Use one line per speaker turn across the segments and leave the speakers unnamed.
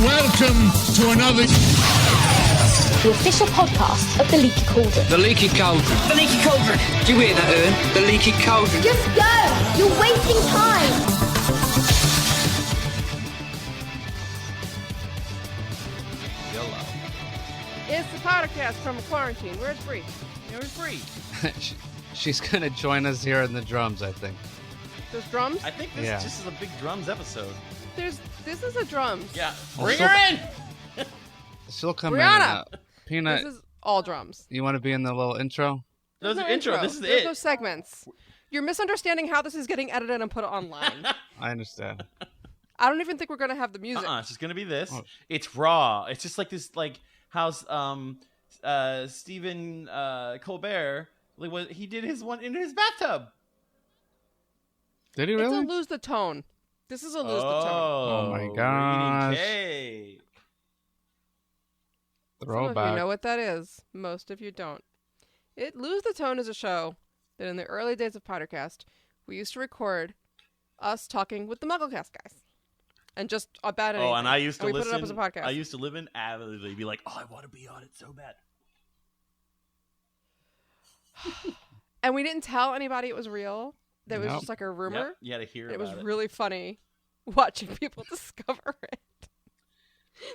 Welcome to another...
The official podcast of The Leaky Cauldron.
The Leaky Cauldron. The Leaky Cauldron. Do you hear that, Ern? The Leaky Cauldron.
Just go! You're wasting time!
It's the PotterCast from quarantine. Where it's free.
Yeah, we're free.
She's going to join us here in the drums, I think.
There's drums?
I think this is a big drums episode.
This is a drums.
Yeah.
Well,
Bring her in!
She'll come
Brianna!
in. Peanut,
This is all drums.
you want to be in the little intro?
Those
There's
are
no
intro. This is
There's
it.
no segments. You're misunderstanding how this is getting edited and put online.
I understand.
I don't even think we're going to have the music.
It's just gonna be this.
Oh.
It's raw. It's just like this, like how Stephen Colbert, like what he did his one in his bathtub.
Did he
It's
really?
a lose the tone. This is a lose the tone.
Oh my gosh.
K.
Some of you
Throwback.
know what that is. Most of you don't. Lose the Tone is a show that in the early days of PotterCast, we used to record us talking with the MuggleCast guys. And just about anything.
Oh, and I used to
we
listen.
put it up as a podcast.
I used to live in avidly be like, oh, I want to be on it so bad.
And we didn't tell anybody it was real. That was
Nope.
just like a rumor.
Yep, you had to hear
It
about
was
it.
really funny watching people discover it.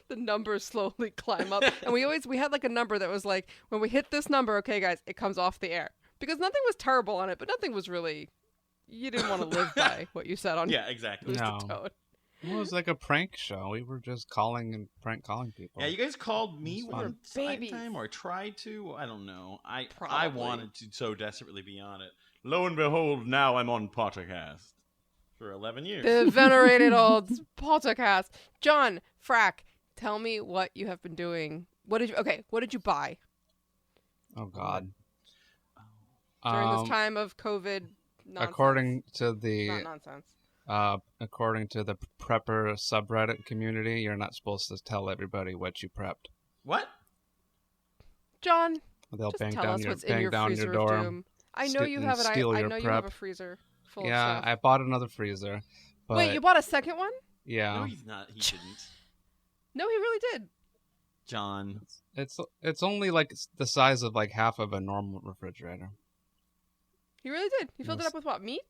The numbers slowly climb up. And we had like a number that was like, when we hit this number, okay guys, it comes off the air. Because nothing was terrible on it, but nothing was really, you didn't want to live by what you said on
Yeah, exactly.
Lose
No.
the Tone.
It was like a prank show. We were just calling and prank calling people.
Yeah, you guys called me
It's
one
fun. Babies.
time or tried to. I don't know. I
Probably.
wanted to so desperately be on it. Lo and behold, now I'm on PotterCast for 11 years.
The venerated old PotterCast. John, Frack, tell me what you have been doing. What did you buy
Oh God.
during this time of COVID nonsense?
According to
Not
the
nonsense.
prepper subreddit community, you're not supposed to tell everybody what you prepped.
What?
John,
They'll
just
bang
tell
down
us
your
what's in your freezer of
door.
doom. I know you have it. I
steal your
know you have
prep.
a freezer full
Yeah,
of stuff.
I bought another freezer. But
Wait, you bought a second one?
yeah,
No, he's not. He didn't.
No, he really did.
John.
it's only like the size of like half of a normal refrigerator.
He really did. He filled it
Yes.
up with what? Meat?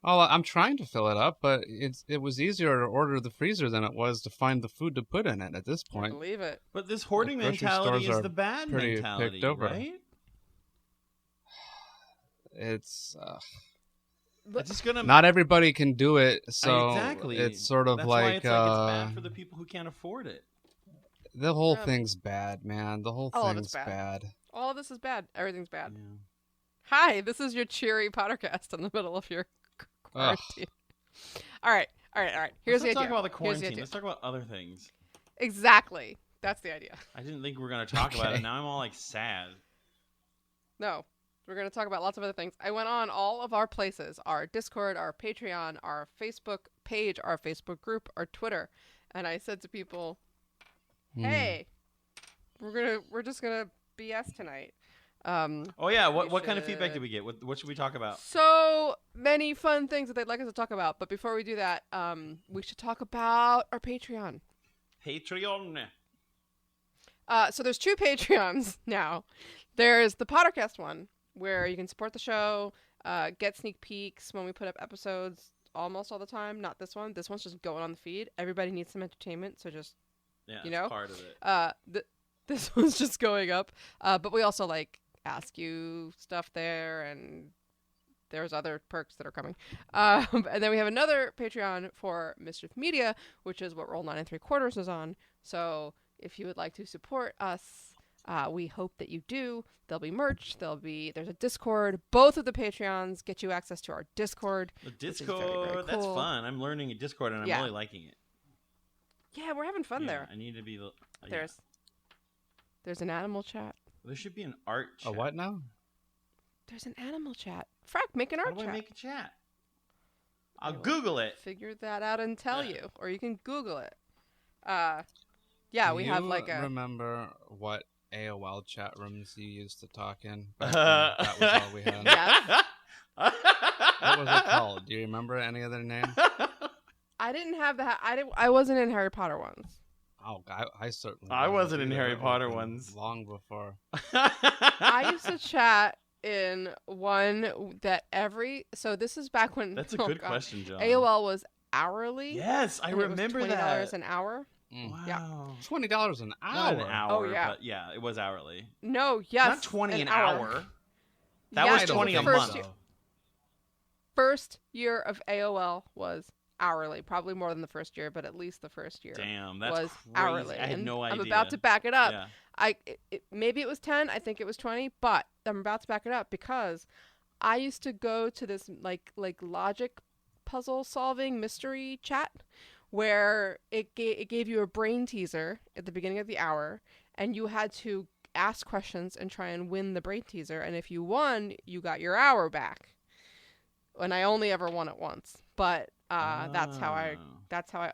Oh, I'm trying to fill it up, but it was easier to order the freezer than it was to find the food to put in it at this
I
point.
believe it.
But this hoarding
Grocery
mentality
stores
is
are
the bad
pretty
mentality,
picked over.
right?
It's
It's just gonna
not everybody can do it, so
exactly.
it's sort of
That's why
like
it's bad for the people who can't afford it.
the whole
Yeah.
thing's bad, man. The whole
All of
thing's
it's bad.
bad.
All of this is bad. Everything's bad.
Yeah.
Hi, this is your cheery PotterCast in the middle of your quarantine. All right. Here's the
Let's not
idea.
talk about the
Here's the
quarantine.
idea.
Let's talk about other things.
Exactly. That's the idea.
I didn't think we were going to talk about
Okay.
it. Now I'm all like sad.
No, we're going to talk about lots of other things. I went on all of our places, our Discord, our Patreon, our Facebook page, our Facebook group, our Twitter, and I said to people, "Hey, we're just going to BS tonight."
Oh yeah, what
We
kind of feedback
should-
did we get? What should we talk about?
So many fun things that they'd like us to talk about, but before we do that, we should talk about our Patreon.
Patreon.
So there's two Patreons now. There's the PotterCast one, where you can support the show, get sneak peeks when we put up episodes almost all the time. Not this one. This one's just going on the feed. Everybody needs some entertainment, so just,
Yeah,
you
that's
know?
part of it.
This one's just going up. But we also, like, ask you stuff there, and there's other perks that are coming. And then we have another Patreon for Mischief Media, which is what Roll 9 3/4 is on. So if you would like to support us, we hope that you do. There'll be merch. There's a Discord. Both of the Patreons get you access to our Discord.
The
which is
Discord,
very, very
that's
cool.
fun. I'm learning a Discord and I'm
Yeah.
really liking it.
Yeah, we're having fun
Yeah,
there.
I need to be.
There's an animal chat.
There should be an art
A
chat.
what now?
There's an animal chat. Frack, make an
How
art
do I
chat.
make a chat? I'll
will
Google it.
Figure that out and tell
Yeah.
you, or you can Google it. Yeah, we have like a.
Remember what AOL chat rooms you used to talk in? Back when that was all we had.
Yeah.
What was it called? Do you remember any other name?
I didn't have that. I wasn't in Harry Potter ones.
Oh, I certainly.
I wasn't in
either.
Harry
It
Potter
would've been
ones.
long before.
I used to chat in one that so this is back when
That's a good question, John.
AOL was hourly.
Yes, I
and it was
remember
$20
that.
an hour.
Wow.
Yeah.
$20 an hour.
Not an hour,
Oh, yeah.
but yeah, it was hourly.
No, yes.
Not 20 an hour. That
Yes,
was
the
20 a
first
month.
First year of AOL was hourly. Probably more than the first year, but at least the first year
Damn, that's
was
crazy.
hourly.
I had
And
no idea.
I'm about to back it up.
Yeah.
Maybe it was 10. I think it was 20, but I'm about to back it up because I used to go to this like logic puzzle solving mystery chat where it gave you a brain teaser at the beginning of the hour, and you had to ask questions and try and win the brain teaser. And if you won, you got your hour back. And I only ever won it once, but that's how I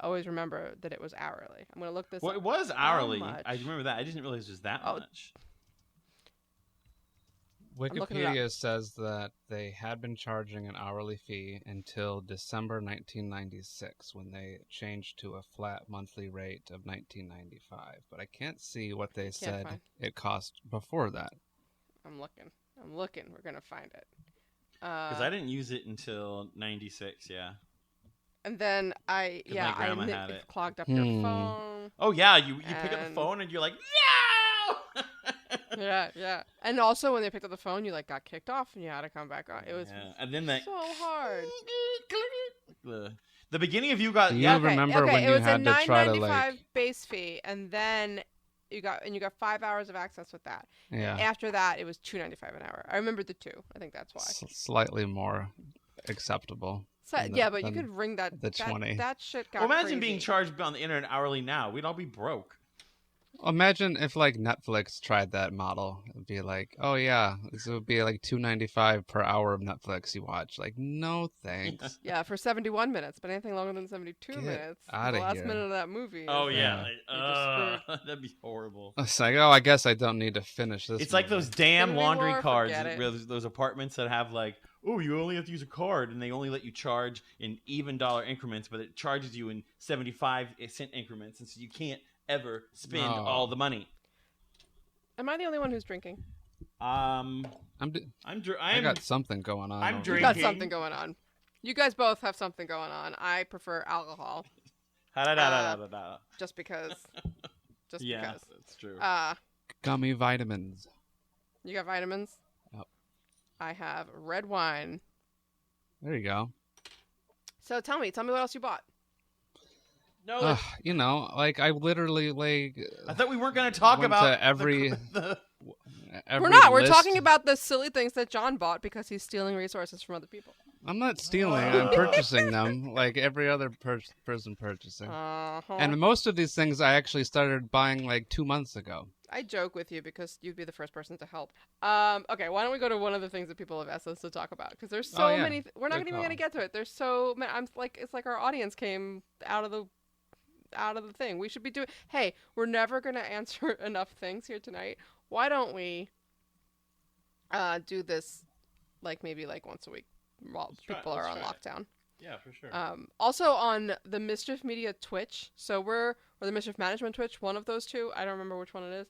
always remember that it was hourly. I'm gonna look this
Well,
up.
it was hourly.
much?
I remember that. I didn't realize it was that much.
looking it
Wikipedia says that they had been charging an hourly fee until December 1996 when they changed to a flat monthly rate of $19.95. But I can't see what they said it cost before that.
I'm looking. We're gonna find it.
Because I didn't use it until 96, yeah.
And then
my grandma had it.
clogged up your phone.
Oh, yeah, you pick up the phone and you're like, no!
Yeah. And also when they picked up the phone, you got kicked off and you had to come back on. It was
and then
so hard.
The beginning of you got...
Do you remember when you had to try to
it was a $9.95 base fee, and then you got 5 hours of access with that.
Yeah.
After that, it was $2.95 an hour. I remember the two. I think that's why.
Slightly more acceptable.
But you could ring that.
The 20.
That shit got
imagine
crazy.
being charged on the internet hourly now. We'd all be broke.
Imagine if Netflix tried that model. It'd be like, oh yeah, this would be like $2.95 per hour of Netflix you watch. Like, no thanks.
Yeah, for 71 minutes, but anything longer than 72 minutes.
Outta
the last
here.
minute of that movie.
Oh,
is,
yeah.
That'd
be horrible.
It's like, oh, I guess I don't need to finish this.
It's like those damn laundry cards.
Forget it.
Those apartments that have oh, you only have to use a card, and they only let you charge in even dollar increments, but it charges you in 75-cent increments, and so you can't ever spend all the money.
Am I the only one who's drinking?
I got something going on.
I'm drinking.
You got something going on. You guys both have something going on. I prefer alcohol. Just because.
Yeah, that's true.
Gummy vitamins.
You got vitamins?
Yep.
I have red wine.
There you go.
So tell me what else you bought.
No,
I literally
I thought we weren't going to talk about
every
We're not. We're
list.
talking about the silly things that John bought because he's stealing resources from other people.
I'm not stealing. I'm purchasing them like every other person purchasing.
Uh-huh.
And most of these things I actually started buying 2 months ago.
I joke with you because you'd be the first person to help. Okay, why don't we go to one of the things that people have asked us to talk about? Because there's so many. We're not even going to get to it. There's so many. It's like our audience came out of the thing. We should be doing. Hey, we're never going to answer enough things here tonight. Why don't we do this maybe once a week while people are on lockdown?
Yeah, for sure.
Also on the Mischief Media Twitch. So or the Mischief Management Twitch, one of those two. I don't remember which one it is.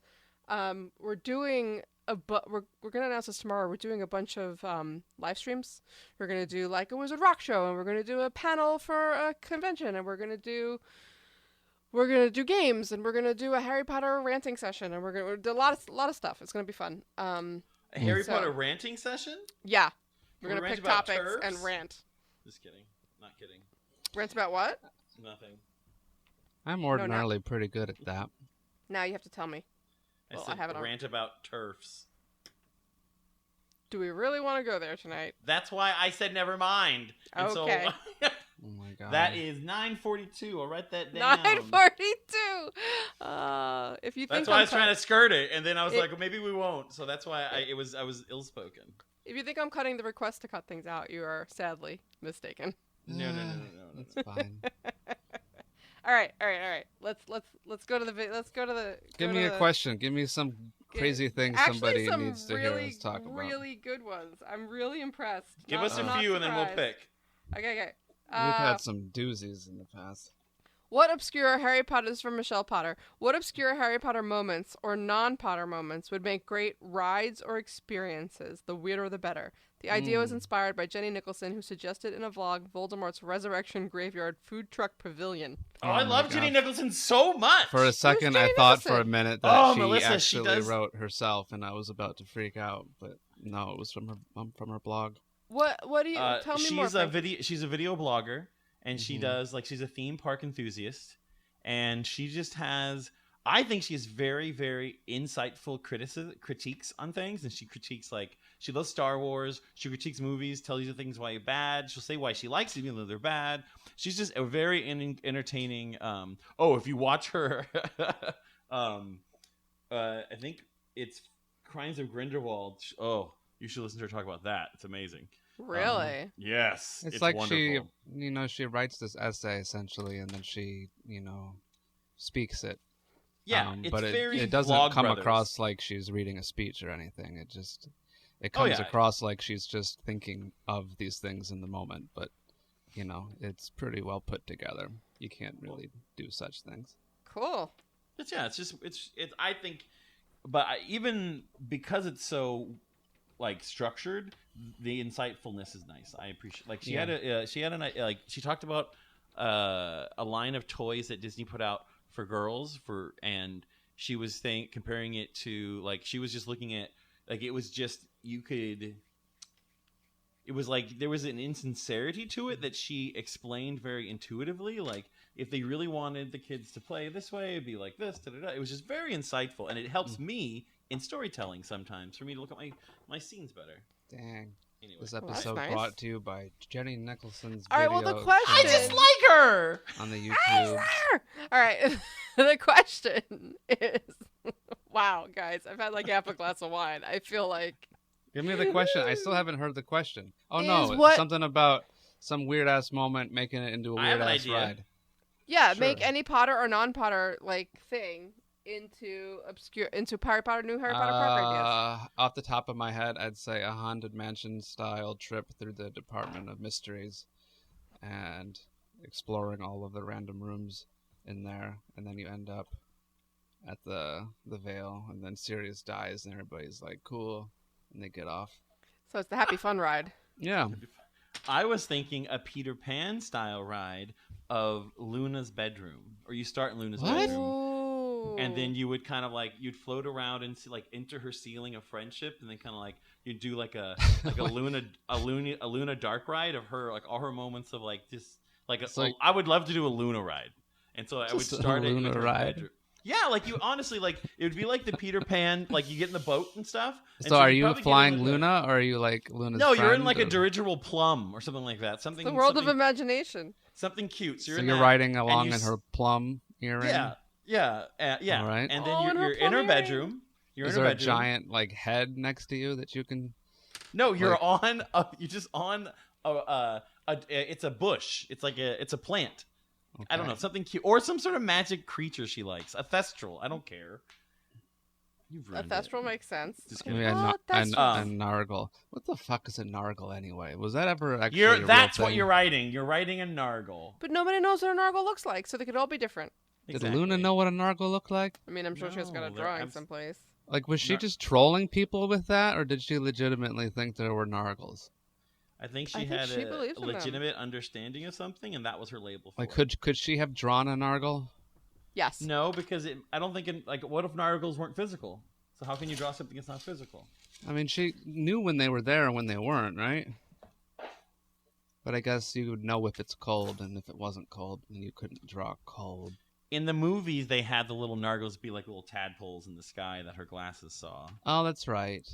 We're doing we're gonna announce this tomorrow. We're doing a bunch of live streams. We're gonna do a Wizard Rock show, and we're gonna do a panel for a convention, and we're gonna do games, and we're gonna do a Harry Potter ranting session, and we're gonna do a lot of stuff. It's gonna be fun.
A Harry Potter ranting session?
Yeah, we're
Can we
gonna
rant
pick
about
topics
turfs?
and rant.
Just kidding. Not kidding.
Rant about what?
Nothing.
I'm ordinarily pretty good at that.
Now you have to tell me.
I
Well,
said
I have it on.
rant about turfs.
Do we really want to go there tonight?
That's why I said never mind. And
Okay.
So,
Oh my god.
that is 9:42. I'll write that down.
9:42. If you think
That's why I was trying to skirt it, and then I was like, well, maybe we won't. So that's why I was ill spoken.
If you think I'm cutting the request to cut things out, you are sadly mistaken.
No.
That's fine.
All right. Let's go to the.
Give me a question. Give me some crazy things
Actually,
somebody
some
needs to
really,
hear us talk about.
really good ones. I'm really impressed.
Give
Not-
us a
I'm not
few and then we'll
surprised.
pick.
Okay.
We've had some doozies in the past.
What obscure Harry Potter is from Michelle Potter? What obscure Harry Potter moments or non-Potter moments would make great rides or experiences? The weirder the better. The idea was inspired by Jenny Nicholson, who suggested in a vlog Voldemort's Resurrection Graveyard Food Truck Pavilion.
Oh, I
my
love
God.
Jenny Nicholson so much.
For a second,
Jenny
I thought for a
Nicholson?
minute
Oh,
that she
Melissa, she
actually
does-
wrote herself, and I was about to freak out. But no, it was from her blog.
What do you tell me more?
She's a video blogger, and she does she's a theme park enthusiast, and she just has. I think she has very, very insightful critiques on things, and she critiques she loves Star Wars. She critiques movies, tells you things why they're bad. She'll say why she likes them even though they're bad. She's just a very entertaining. If you watch her, I think it's Crimes of Grindelwald. Oh, you should listen to her talk about that. It's amazing.
Really?
Yes,
It's like
wonderful.
she writes this essay essentially, and then she, speaks it.
Yeah, it's
but
very
it doesn't
Vlog
come
Brothers.
across like she's reading a speech or anything. It
Oh,
comes
yeah.
across like she's just thinking of these things in the moment. But it's pretty well put together. You can't really do such things.
Cool.
It's I think, but even because it's so structured, the insightfulness is nice. I appreciate. She talked about a line of toys that Disney put out for girls and she was comparing it to she was just looking at it was just it was there was an insincerity to it that she explained very intuitively. If they really wanted the kids to play this way, it'd be like this. It was just very insightful, and it helps me in storytelling sometimes for me to look at my scenes better.
Dang.
Anyway.
This
that's
episode
nice.
brought to you by Jenny Nicholson's
All right,
video
well, the question-
I just like her.
on the YouTube.
All right. The question is, wow, guys, I've had half a glass of wine. I feel like
Give me the question. I still haven't heard the question. Oh
Is
no,
what-
it's something about some weird ass moment making it into a
I have
weird
an
ass
idea.
ride.
yeah,
Sure.
make any Potter or non-Potter thing into Harry Potter new Harry Potter park ideas.
Off the top of my head, I'd say a Haunted Mansion style trip through the Department of Mysteries and exploring all of the random rooms in there, and then you end up at the Vale, and then Sirius dies, and everybody's like, cool, and they get off.
So it's the Happy Fun ride.
Yeah.
I was thinking a Peter Pan style ride of Luna's bedroom, or you start in Luna's
What?
bedroom.
Ooh.
And then you would kind of you'd float around and see, into her ceiling of friendship, and then kind of you'd do a Luna dark ride of her all her moments of just I would love to do a Luna ride, and so I would
Just a
start it
Luna
with her
ride?
bedroom. Yeah, you honestly it would be like the Peter Pan you get in the boat and stuff. And
So are
you'd
you
probably get
flying
in,
Luna, or are you Luna's
No, you're in
friend,
a
or-
dirigible plum or something like that. Something
the world of
something,
imagination.
something cute. So
So
in
you're
that,
riding
and
along
you
in her plum earring?
Yeah.
All right.
And
Oh,
then
in her
you're in her
plum
bedroom. You're
Is
in her
there a
bedroom.
giant head next to you that you can?
No, you're on. You're just on. It's a bush. It's a plant. I don't know, something cute or some sort of magic creature she likes. A thestral. I don't care. You've
A
ruined
thestral
it.
makes sense.
Just
Maybe
kidding.
a Nargle. What the fuck is a Nargle anyway? Was that ever actually? a real
That's what
thing?
you're writing. You're writing a Nargle.
But nobody knows what a Nargle looks like, so they could all be different.
Did Luna know what a Nargle looked like?
I mean, I'm sure she's got
No,
a
they're
drawing
abs-
someplace.
Was she just trolling people with that, or did she legitimately think there were Nargles?
I think
I
she
think
had
she
a
believes in them.
legitimate understanding of something, and that was her label for it.
Could she have drawn a Nargle?
Yes.
No, because I don't think what if Nargles weren't physical? So how can you draw something that's not physical?
I mean, she knew when they were there and when they weren't, right? But I guess you would know if it's cold, and if it wasn't cold, then you couldn't draw cold.
In the movies, they had the little Nargles be like little tadpoles in the sky that her glasses saw.
Oh, that's right.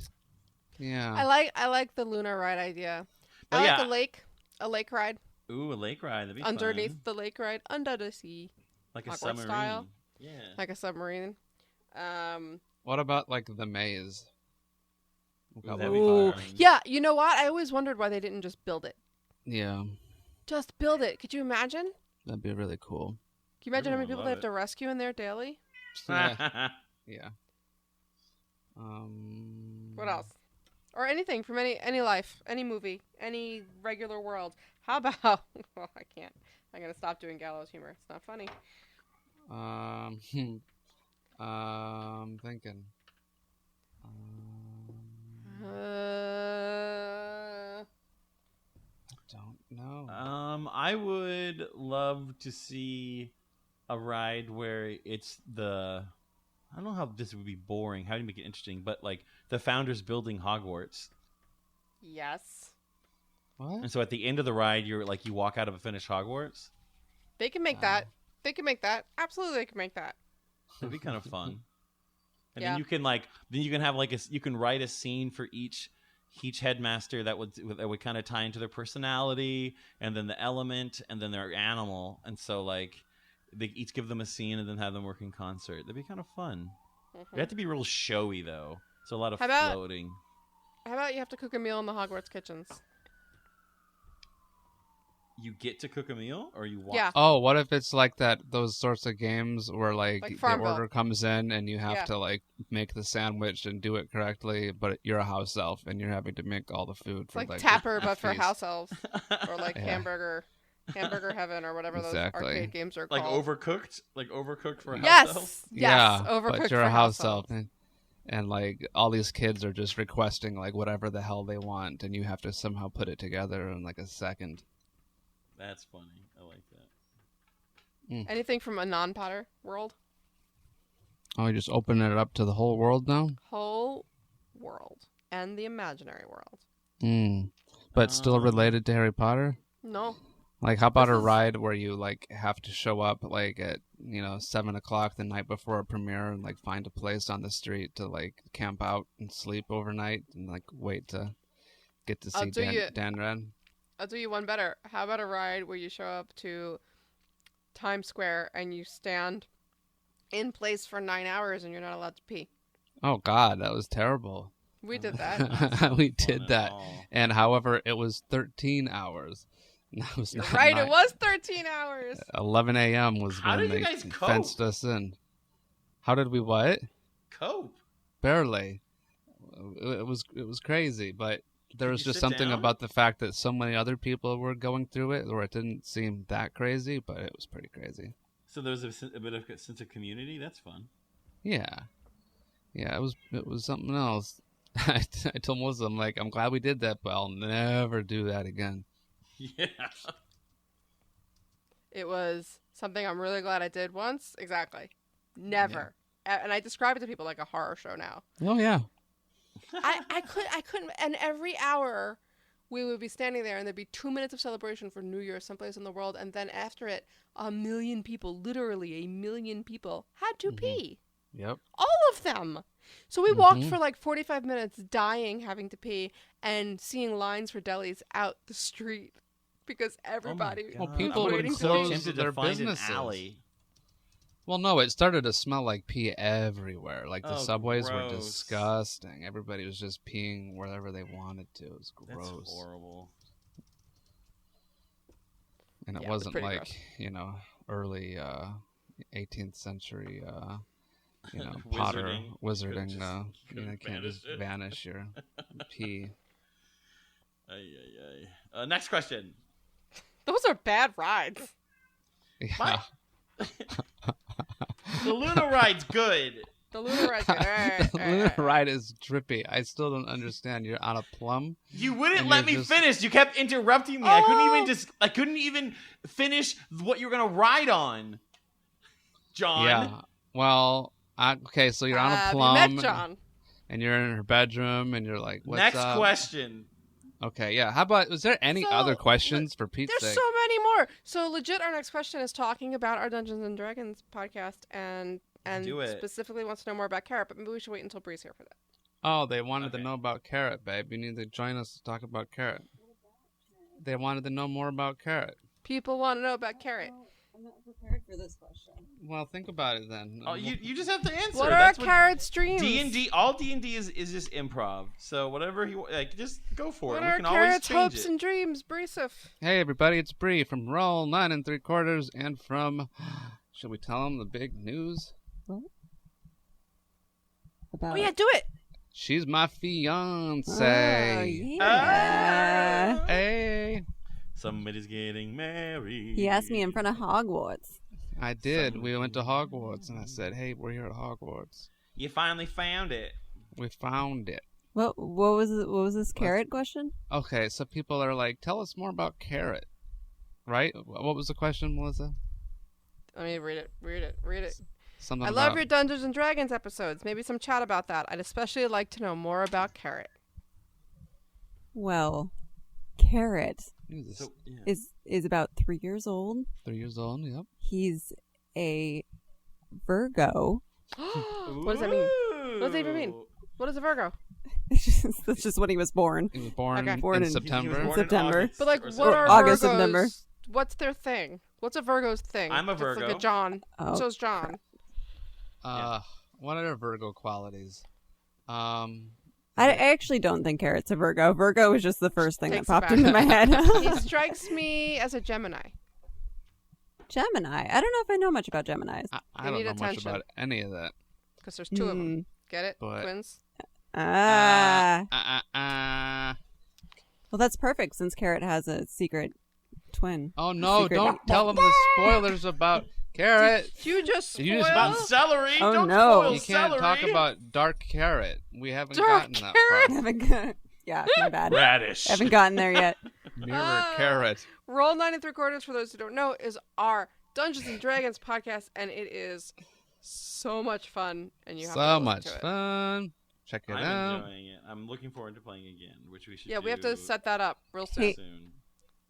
Yeah.
I like the Luna ride idea.
But
I
yeah.
like a lake ride.
Ooh, a lake ride. That'd be
Underneath
fun.
the lake ride, under the sea,
Like a
Hogwarts
submarine.
style.
Yeah.
like a submarine.
What about the maze?
That'd be
Ooh.
fun.
Yeah, you know what? I always wondered why they didn't just build it.
Yeah,
Just build it. Could you imagine?
that'd be really cool.
Can you imagine how many
Everyone
people
would
they
love
have to rescue in there daily?
Yeah. Yeah.
What else? Or anything from any life, any movie, any regular world. How about? Well, I can't. I'm gonna stop doing gallows humor. It's not funny.
Thinking. I don't know.
I would love to see a ride where it's I don't know how this would be boring. How do you make it interesting? But like the founders building Hogwarts.
Yes.
What?
And so at the end of the ride, you walk out of a finished Hogwarts.
They can make that. They can make that. Absolutely, they can make that.
It'd be kind of fun. And
Yeah.
then you can have you can write a scene for each headmaster that would kind of tie into their personality, and then the element, and then their animal, and so they each give them a scene and then have them work in concert. That'd be kind of fun. It have to be real showy though. So a lot of floating.
How about you have to cook a meal in the Hogwarts kitchens?
You get to cook a meal, or you walk?
Yeah.
Oh, what if it's like that? Those sorts of games where
Like
the
Farmville.
order comes in and you have
Yeah.
to make the sandwich and do it correctly, but you're a house elf and you're having to make all the food
It's
for
like
the
Tapper, but for
feast.
house elves, or
Yeah.
Hamburger Heaven, or whatever
Exactly.
those arcade games are
Like
called.
overcooked for a house
Yes,
elf?
yes,
Yeah,
overcooked
but you're
for
a house
elves.
elf, and all these kids are just requesting whatever the hell they want, and you have to somehow put it together in a second.
That's funny. I like that.
Anything from a non-Potter world?
Oh, you just open it up to the whole world now?
Whole world and the imaginary world.
But still related to Harry Potter?
No.
How about
This
a
is-
ride where you have to show up at 7:00 the night before a premiere and find a place on the street to camp out and sleep overnight and wait to get to
I'll
see
do
Dan Red?
I'll do you one better. How about a ride where you show up to Times Square and you stand in place for 9 hours and you're not allowed to pee?
Oh God, that was terrible.
We did that.
We
Fun
did
at
that,
all.
and however, it was 13 hours. That was
You're
not
right,
nine.
it was 13 hours.
11 a.m. was
How
when
did you
they
guys cope?
fenced us in. How did we what?
Cope.
Barely. It was crazy, but there
Did
was
you
just
sit
something
down?
about the fact that so many other people were going through it, where it didn't seem that crazy, but it was pretty crazy.
So there was a bit of a sense of community. That's fun.
Yeah, it was something else. I told Melissa, I'm glad we did that, but I'll never do that again.
Yeah.
It was something I'm really glad I did once. Exactly. Never. And I describe it to people like a horror show now.
Oh yeah.
I couldn't. And every hour we would be standing there and there'd be 2 minutes of celebration for New Year someplace in the world. And then after it, 1 million people, literally 1 million people, had to pee.
Yep.
All of them. So we walked for 45 minutes dying, having to pee, and seeing lines for delis out the street because everybody
Well,
was
people would
waiting to
close
pee.
tempted
their
to find
businesses.
an alley.
Well, no, it started to smell like pee everywhere. The
Oh,
subways were
gross.
disgusting. Everybody was just peeing wherever they wanted to. It was gross.
That's horrible.
And it
Yeah, it was
wasn't
pretty
like, early 18th century, Potter wizarding.
couldn't
Can't just
vanish it.
vanish your pee.
Next question.
Those are bad rides.
Yeah.
The Luna ride's good.
The Luna ride's good.
The lunar ride is trippy. I still don't understand. You're on a plum.
You wouldn't
And
let
you're
me
just-
finish. You kept interrupting me. I couldn't even finish what you're gonna ride on. John.
Yeah. Well, okay, so you're on a
Have you
plum.
met John?
And you're in her bedroom, and you're like, "What's
Next
up?"
question.
Okay, yeah. How about? Was there any
So,
other questions for Pete's
There's
sake?
so many more. So legit, our next question is talking about our Dungeons and Dragons podcast, and
Do it.
specifically wants to know more about Carrot. But maybe we should wait until Bree's here for that.
Oh, they wanted to
Okay.
know about Carrot, babe. You need to join us to talk about Carrot. They wanted to know more about Carrot.
People want to know about Carrot.
I'm not prepared for this question.
Well, think about it then.
Oh, you just have to answer.
What are
That's
Carrot's dreams?
D&D, all D&D is just improv. So whatever just go for
What
it. We
are
can always
Carrot's
change
hopes
it.
and dreams, Breesif?
Hey, everybody, it's Bree from Roll 9 3/4, and from. Should we tell them the big news?
About
Oh yeah, do it.
She's my fiance.
Oh, yeah.
Hey.
Somebody's getting married.
He asked me in front of Hogwarts.
I did. We went to Hogwarts, and I said, "Hey, we're here at Hogwarts.
You finally found it.
We found it."
What was this carrot question?
Okay, so people are like, "Tell us more about Carrot." Right? What was the question, Melissa?
Let me read it.
Something
I love
about...
your Dungeons and Dragons episodes. Maybe some chat about that. I'd especially like to know more about Carrot.
Well, Carrot
So, yeah.
is about 3 years old.
3 years old, yep.
He's a Virgo.
What does that mean? What does that even mean? What is a Virgo?
That's just when he was born.
He was born,
Okay.
Born
in
in-
September.
He was born
September.
in August,
But like,
or
what are
August,
Virgos?
September.
What's their thing? What's a Virgo's thing?
I'm a
It's like
Virgo.
a John.
Oh,
So's John.
What are Virgo qualities?
I actually don't think Carrot's a Virgo. Virgo was just the first thing
Takes
that
it
popped
back.
into my head.
He strikes me as a Gemini.
Gemini. I don't know if I know much about Geminis.
I
They
don't
need
know much
attention.
about any of that.
Because there's two of them. Get it?
But-
Twins?
Well, that's perfect since Carrot has a secret twin.
Oh no!
Secret-
Don't tell them the spoilers about Carrot.
You just
You just
spoiled?
About celery.
Oh,
Don't
no.
spoil
You can't talk
celery.
about Dark Carrot. We haven't
Dark
gotten that
Carrot?
far.
Yeah, my bad.
Radish.
Haven't gotten there yet.
Mirror Carrot.
Roll 93 Quarters, for those who don't know, is our Dungeons and Dragons podcast, and it is so much fun. And you have to
So
listen
much
to it.
fun. Check it
I'm
out.
enjoying it. I'm looking forward to playing again, which we should
Yeah,
do
we have to set that up real soon.
Hey.
soon.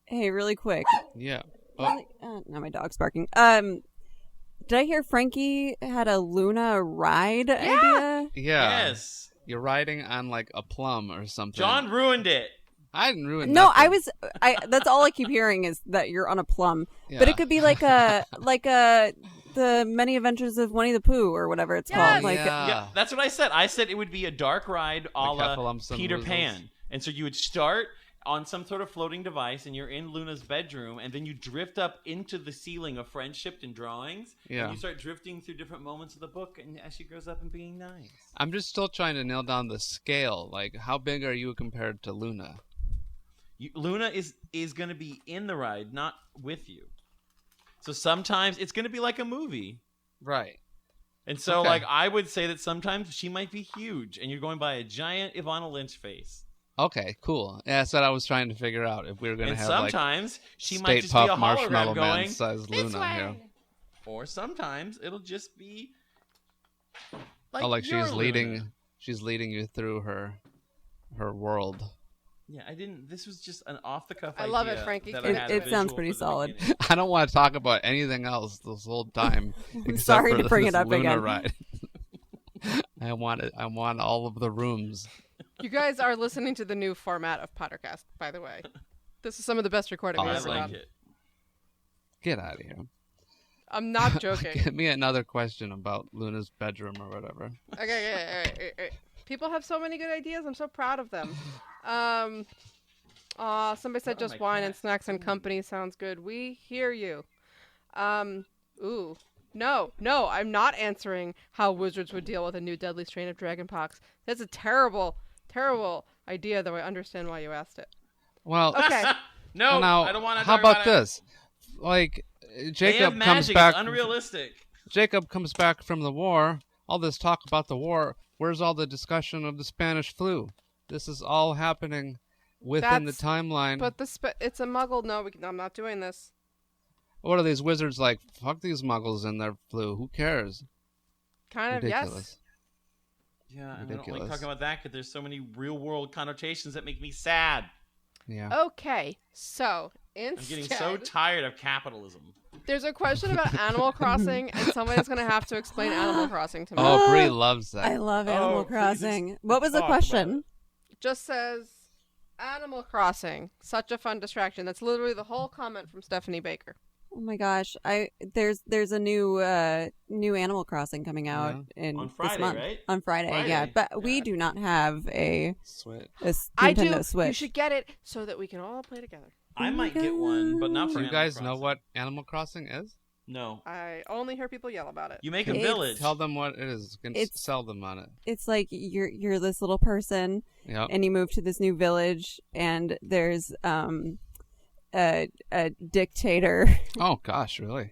Hey, really quick.
Yeah. Oh,
Now my dog's barking. Did I hear Frankie had a Luna ride idea?
yeah.
Yes.
You're riding on like a plum or something.
John ruined it.
I didn't ruin
No,
nothing.
that's all I keep hearing is that you're on a plum.
Yeah.
But it could be like the Many Adventures of Winnie the Pooh or whatever it's called. Like
Yeah.
Yeah, that's what I said. I said it would be a dark ride a
Like
la
Heffalumps and
Peter
Woozles.
Pan. And so you would start on some sort of floating device, and you're in Luna's bedroom, and then you drift up into the ceiling of Friendship and Drawings,
Yeah.
and you start drifting through different moments of the book, and as she grows up and being nice.
I'm just still trying to nail down the scale. Like, how big are you compared to Luna?
Luna is going to be in the ride, not with you. So sometimes it's going to be like a movie.
Right.
And so,
Okay.
like, I would say that sometimes she might be huge, and you're going by a giant Ivana Lynch face.
Okay, cool. Yeah, that's what I was trying to figure out. If we were going to
And
have like
sometimes she
State
might just
Puff
be a
Marshmallow
hologram
Man
going,
size
"This
Luna
way."
here.
Or sometimes it'll just be like,
Oh, like
your
she's leading
Luna.
you through her world.
Yeah, I didn't. This was just an off the cuff.
I love it, Frankie.
That
It-
I had
it
a
sounds
visual
pretty
for the
solid.
beginning.
I don't want to talk about anything else this whole time. except
sorry
for
to bring
this
it up
Luna
again.
Ride. I want it. I want all of the rooms.
You guys are listening to the new format of PotterCast, by the way. This is some of the best recording we've
I
ever
like
done.
it.
Get out of here.
I'm not joking.
Give me another question about Luna's bedroom or whatever.
Okay, all right. People have so many good ideas. I'm so proud of them. Somebody said
Oh,
just
my
wine and
cat.
snacks and company sounds good. We hear you. No, I'm not answering how wizards would deal with a new deadly strain of dragonpox. That's a terrible, terrible idea, though I understand why you asked it.
Well,
Okay.
No,
now,
I don't want to.
how about this? Like,
They have
Jacob
magic.
comes back.
It's unrealistic.
Jacob comes back from the war. All this talk about the war. Where's all the discussion of the Spanish flu? This is all happening within the
That's-
timeline.
But it's a muggle. No, I'm not doing this.
What are these wizards like? Fuck these muggles and their flu. Who cares?
Kind of,
Ridiculous.
Yeah, I don't like
Ridiculous.
talking about that because there's so many real world connotations that make me sad.
Yeah.
yes. Okay, so
I'm
instead,
getting so tired of capitalism.
there's a question about Animal Crossing, and somebody's going to have to explain Animal Crossing to me.
Oh, Bree loves that.
I love Animal
Oh, please
Crossing. What was the
talk about
question?
It just says Animal Crossing, such a fun distraction. That's literally the whole comment from Stephanie Baker.
Oh my gosh, there's a new Animal Crossing coming out in
On
this
Friday,
month.
right?
On Friday, yeah.
Friday.
But we do not have a
Switch.
I
Nintendo
do.
Switch.
You should get it so that we can all play together.
I might get one, but not for
Do you
Animal
guys know
Crossing.
what Animal Crossing is?
No.
I only hear people yell about it.
You make a
It's-
village.
Tell them what it is. You can
It's-
sell them on it.
It's like you're this little person,
Yep.
and you move to this new village, and there's a dictator
Oh gosh, really?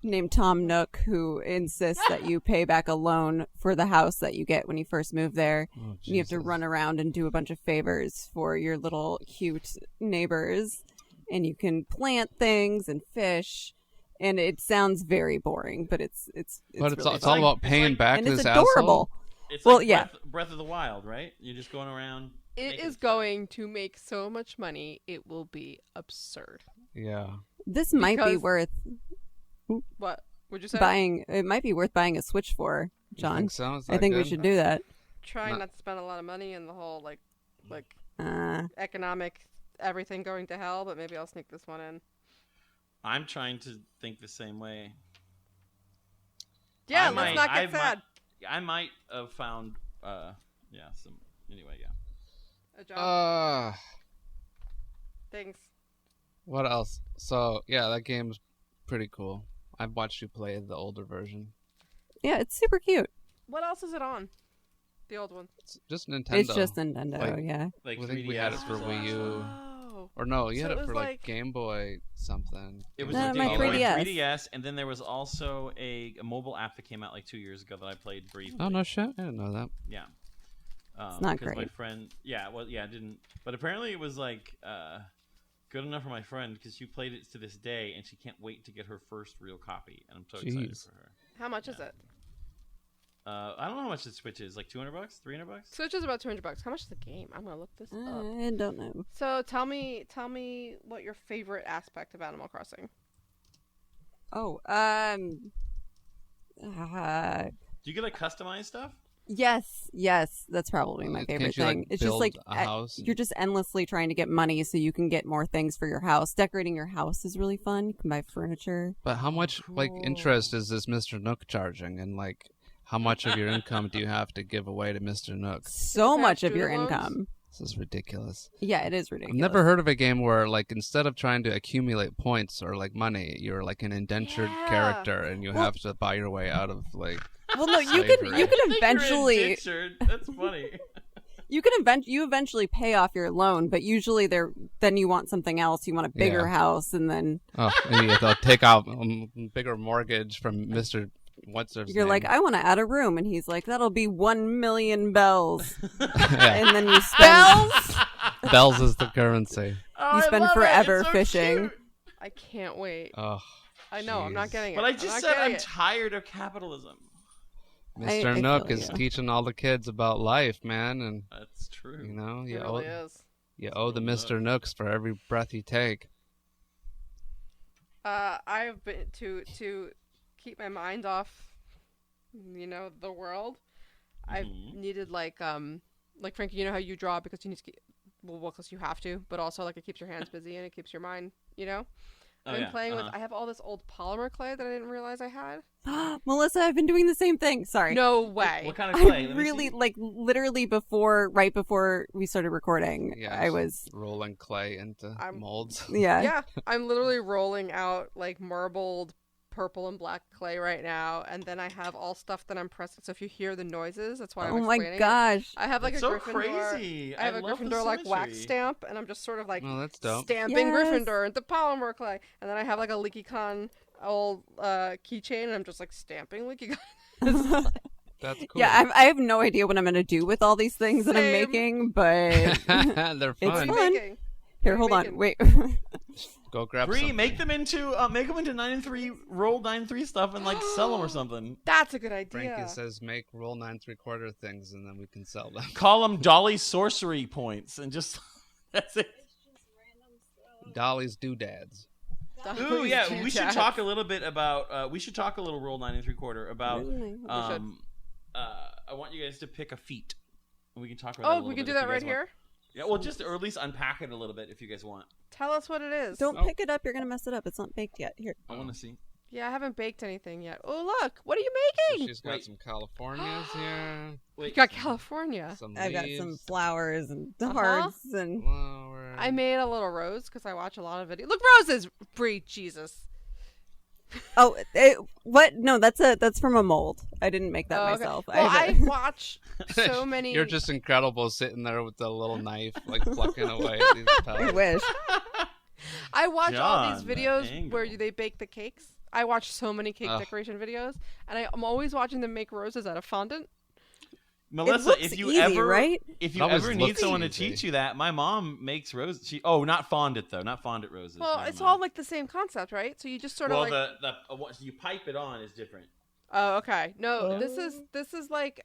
named Tom Nook who insists that you pay back a loan for the house that you get when you first move there.
Oh,
And you have to
Jesus.
run around and do a bunch of favors for your little cute neighbors, and you can plant things and fish. And it sounds very boring, but it's
But it's
really
all
fun.
about paying back
and
his
it's
asshole.
adorable.
It's
Well,
like
yeah.
Breath of the Wild, right? You're just going around.
It
making
is
stuff.
going to make so much money, it will be absurd.
Yeah.
This might be
Because-
worth
What would you say?
buying. It might be worth buying a Switch for,
You
John.
think so? Is
I
that
think we
good?
should do that.
Trying
No.
not to spend a lot of money in the whole like
Uh,
economic everything going to hell, but maybe I'll sneak this one in.
I'm trying to think the same way.
Yeah,
I
let's
might-
not
I
get sad.
I might have found, some. Anyway, yeah.
A job. Things.
What else? So yeah, that game's pretty cool. I've watched you play the older version.
yeah, it's super cute.
What else is it on? The old one.
It's just Nintendo.
It's just Nintendo,
Like-
yeah.
Like
I think we had it
3DS
for
was
Wii
awesome.
U.
Oh.
Or no, you
So
had
it
it
was
for
like-
Game Boy something.
It was
No,
a
my
Game Boy
3DS.
3DS, and then there was also a mobile app that came out like 2 years ago that I played briefly.
Oh no shit! I didn't know that.
Yeah.
It's not
because my
great.
friend, it didn't. But apparently it was like good enough for my friend because she played it to this day, and she can't wait to get her first real copy, and I'm so excited
Jeez.
for her.
How much is it?
I don't know how much the Switch is. Like $200, $300.
Switch is about $200. How much is the game? I'm gonna look this up.
I don't know.
So tell me what your favorite aspect of Animal Crossing.
Oh,
Do you get like customized stuff?
yes, that's probably my
Can't
favorite
you, like,
thing. It's just
build
like
a house?
you're just endlessly trying to get money so you can get more things for your house. Decorating your house is really fun. You can buy furniture.
But how much like interest is this Mr. Nook charging, and like how much of your income do you have to give away to Mr. Nook?
So
Is it
much
have
of your
student loans?
income.
This is ridiculous.
Yeah, it is
I've
ridiculous.
never heard of a game where like instead of trying to accumulate points or like money, you're like an indentured
Yeah.
character and you
Well-
have to buy your way out of like.
Well, no, you
Slavery.
can
I think you're
eventually
indentured. That's funny.
you eventually pay off your loan, but usually then you want something else. You want a bigger
Yeah.
house, and then
Oh, and they'll take out a bigger mortgage from Mr. What's his
you're
name?
like, I want to add a room, and he's like, that'll be 1,000,000 bells,
Yeah.
and then you spend
Bells is the currency.
Oh,
You
I
spend
love it.
forever
It's so
fishing.
cute.
I can't wait.
Oh,
I know. I'm not
jeez.
getting it.
But I
I'm
just
not
said I'm
getting it.
tired of capitalism.
Mr.
I
Nook
feel
is
you.
teaching all the kids about life, man, and
That's true.
you know
It
you
really
owe
is.
you owe the
Nook.
Mr. Nooks for every breath you take.
I've been to keep my mind off, the world. I've
Mhm.
needed like Frankie, you know how you draw because you need to keep, well, because you have to, but also like it keeps your hands busy and it keeps your mind,
Oh,
I've been
yeah,
playing with.
uh-huh.
I have all this old polymer clay that I didn't realize I had.
Melissa, I've been doing the same thing. Sorry.
No way.
What kind of clay?
I
Let me
really
see.
like literally right before we started recording.
Yeah,
I was
rolling clay into
I'm-
molds.
yeah.
Yeah, I'm literally rolling out like marbled purple and black clay right now, and then I have all stuff that I'm pressing. So if you hear the noises, that's why I'm
Oh my
explaining it.
gosh.
I have like
That's
a
so
Gryffindor.
crazy.
I have a
love the
Gryffindor like wax
symmetry.
stamp, and I'm just sort of like
Oh, that's dope.
stamping
Yes.
Gryffindor into polymer clay, and then I have like a LeakyCon old keychain, and I'm just like stamping LeakyCon.
That's cool.
Yeah, I have no idea what I'm gonna do with all these things that I'm
Same.
making, but
They're
It's
fun.
fun.
Making.
here,
What
hold
are
on,
you
wait.
Go grab
Bree,
something.
make them into 9-3 roll 9-3 stuff and like sell them or something.
That's a good idea.
Frankie says make roll 9 3/4 things and then we can sell them.
Call them Dolly sorcery points and just that's it.
Dolly's doodads.
Ooh, yeah, we should talk a little bit about. We should talk a little roll 9 3/4 about. I want you guys to pick a feat. And we can talk about. that a
Oh,
little
we can
bit
do
if
that
you
right
guys want.
here.
Yeah, well, just or at least unpack it a little bit if you guys want.
Tell us what it is.
Don't
Oh.
pick it up, you're gonna mess it up. It's not baked yet. Here.
I want to see.
Yeah, I haven't baked anything yet. Oh, look! What are you making?
She's got
Wait.
some Californias here.
You
Wait,
got California.
Some
I've got
leaves,
some flowers and
Uh-huh.
hearts and
flowers.
I made a little rose because I watch a lot of videos. Look, roses! Brie, Jesus.
Oh, what? No, that's from a mold. I didn't make that myself.
Well, I watch so many.
You're just incredible sitting there with the little knife, like plucking away at these
I
pellets.
wish.
I watch all these
John, that
videos
angle.
where they bake the cakes. I watch so many cake decoration videos, and I'm always watching them make roses out of fondant.
Melissa,
looks
if you
easy,
ever
right?
if you
That
ever
was
need
looks
someone to
easy.
teach you that, my mom makes roses. Not fondant though, not fondant roses.
Well,
never
it's
mind.
all like the same concept, right? So you just sort of
well,
like.
what you pipe it on is different.
Oh, okay. No, this is like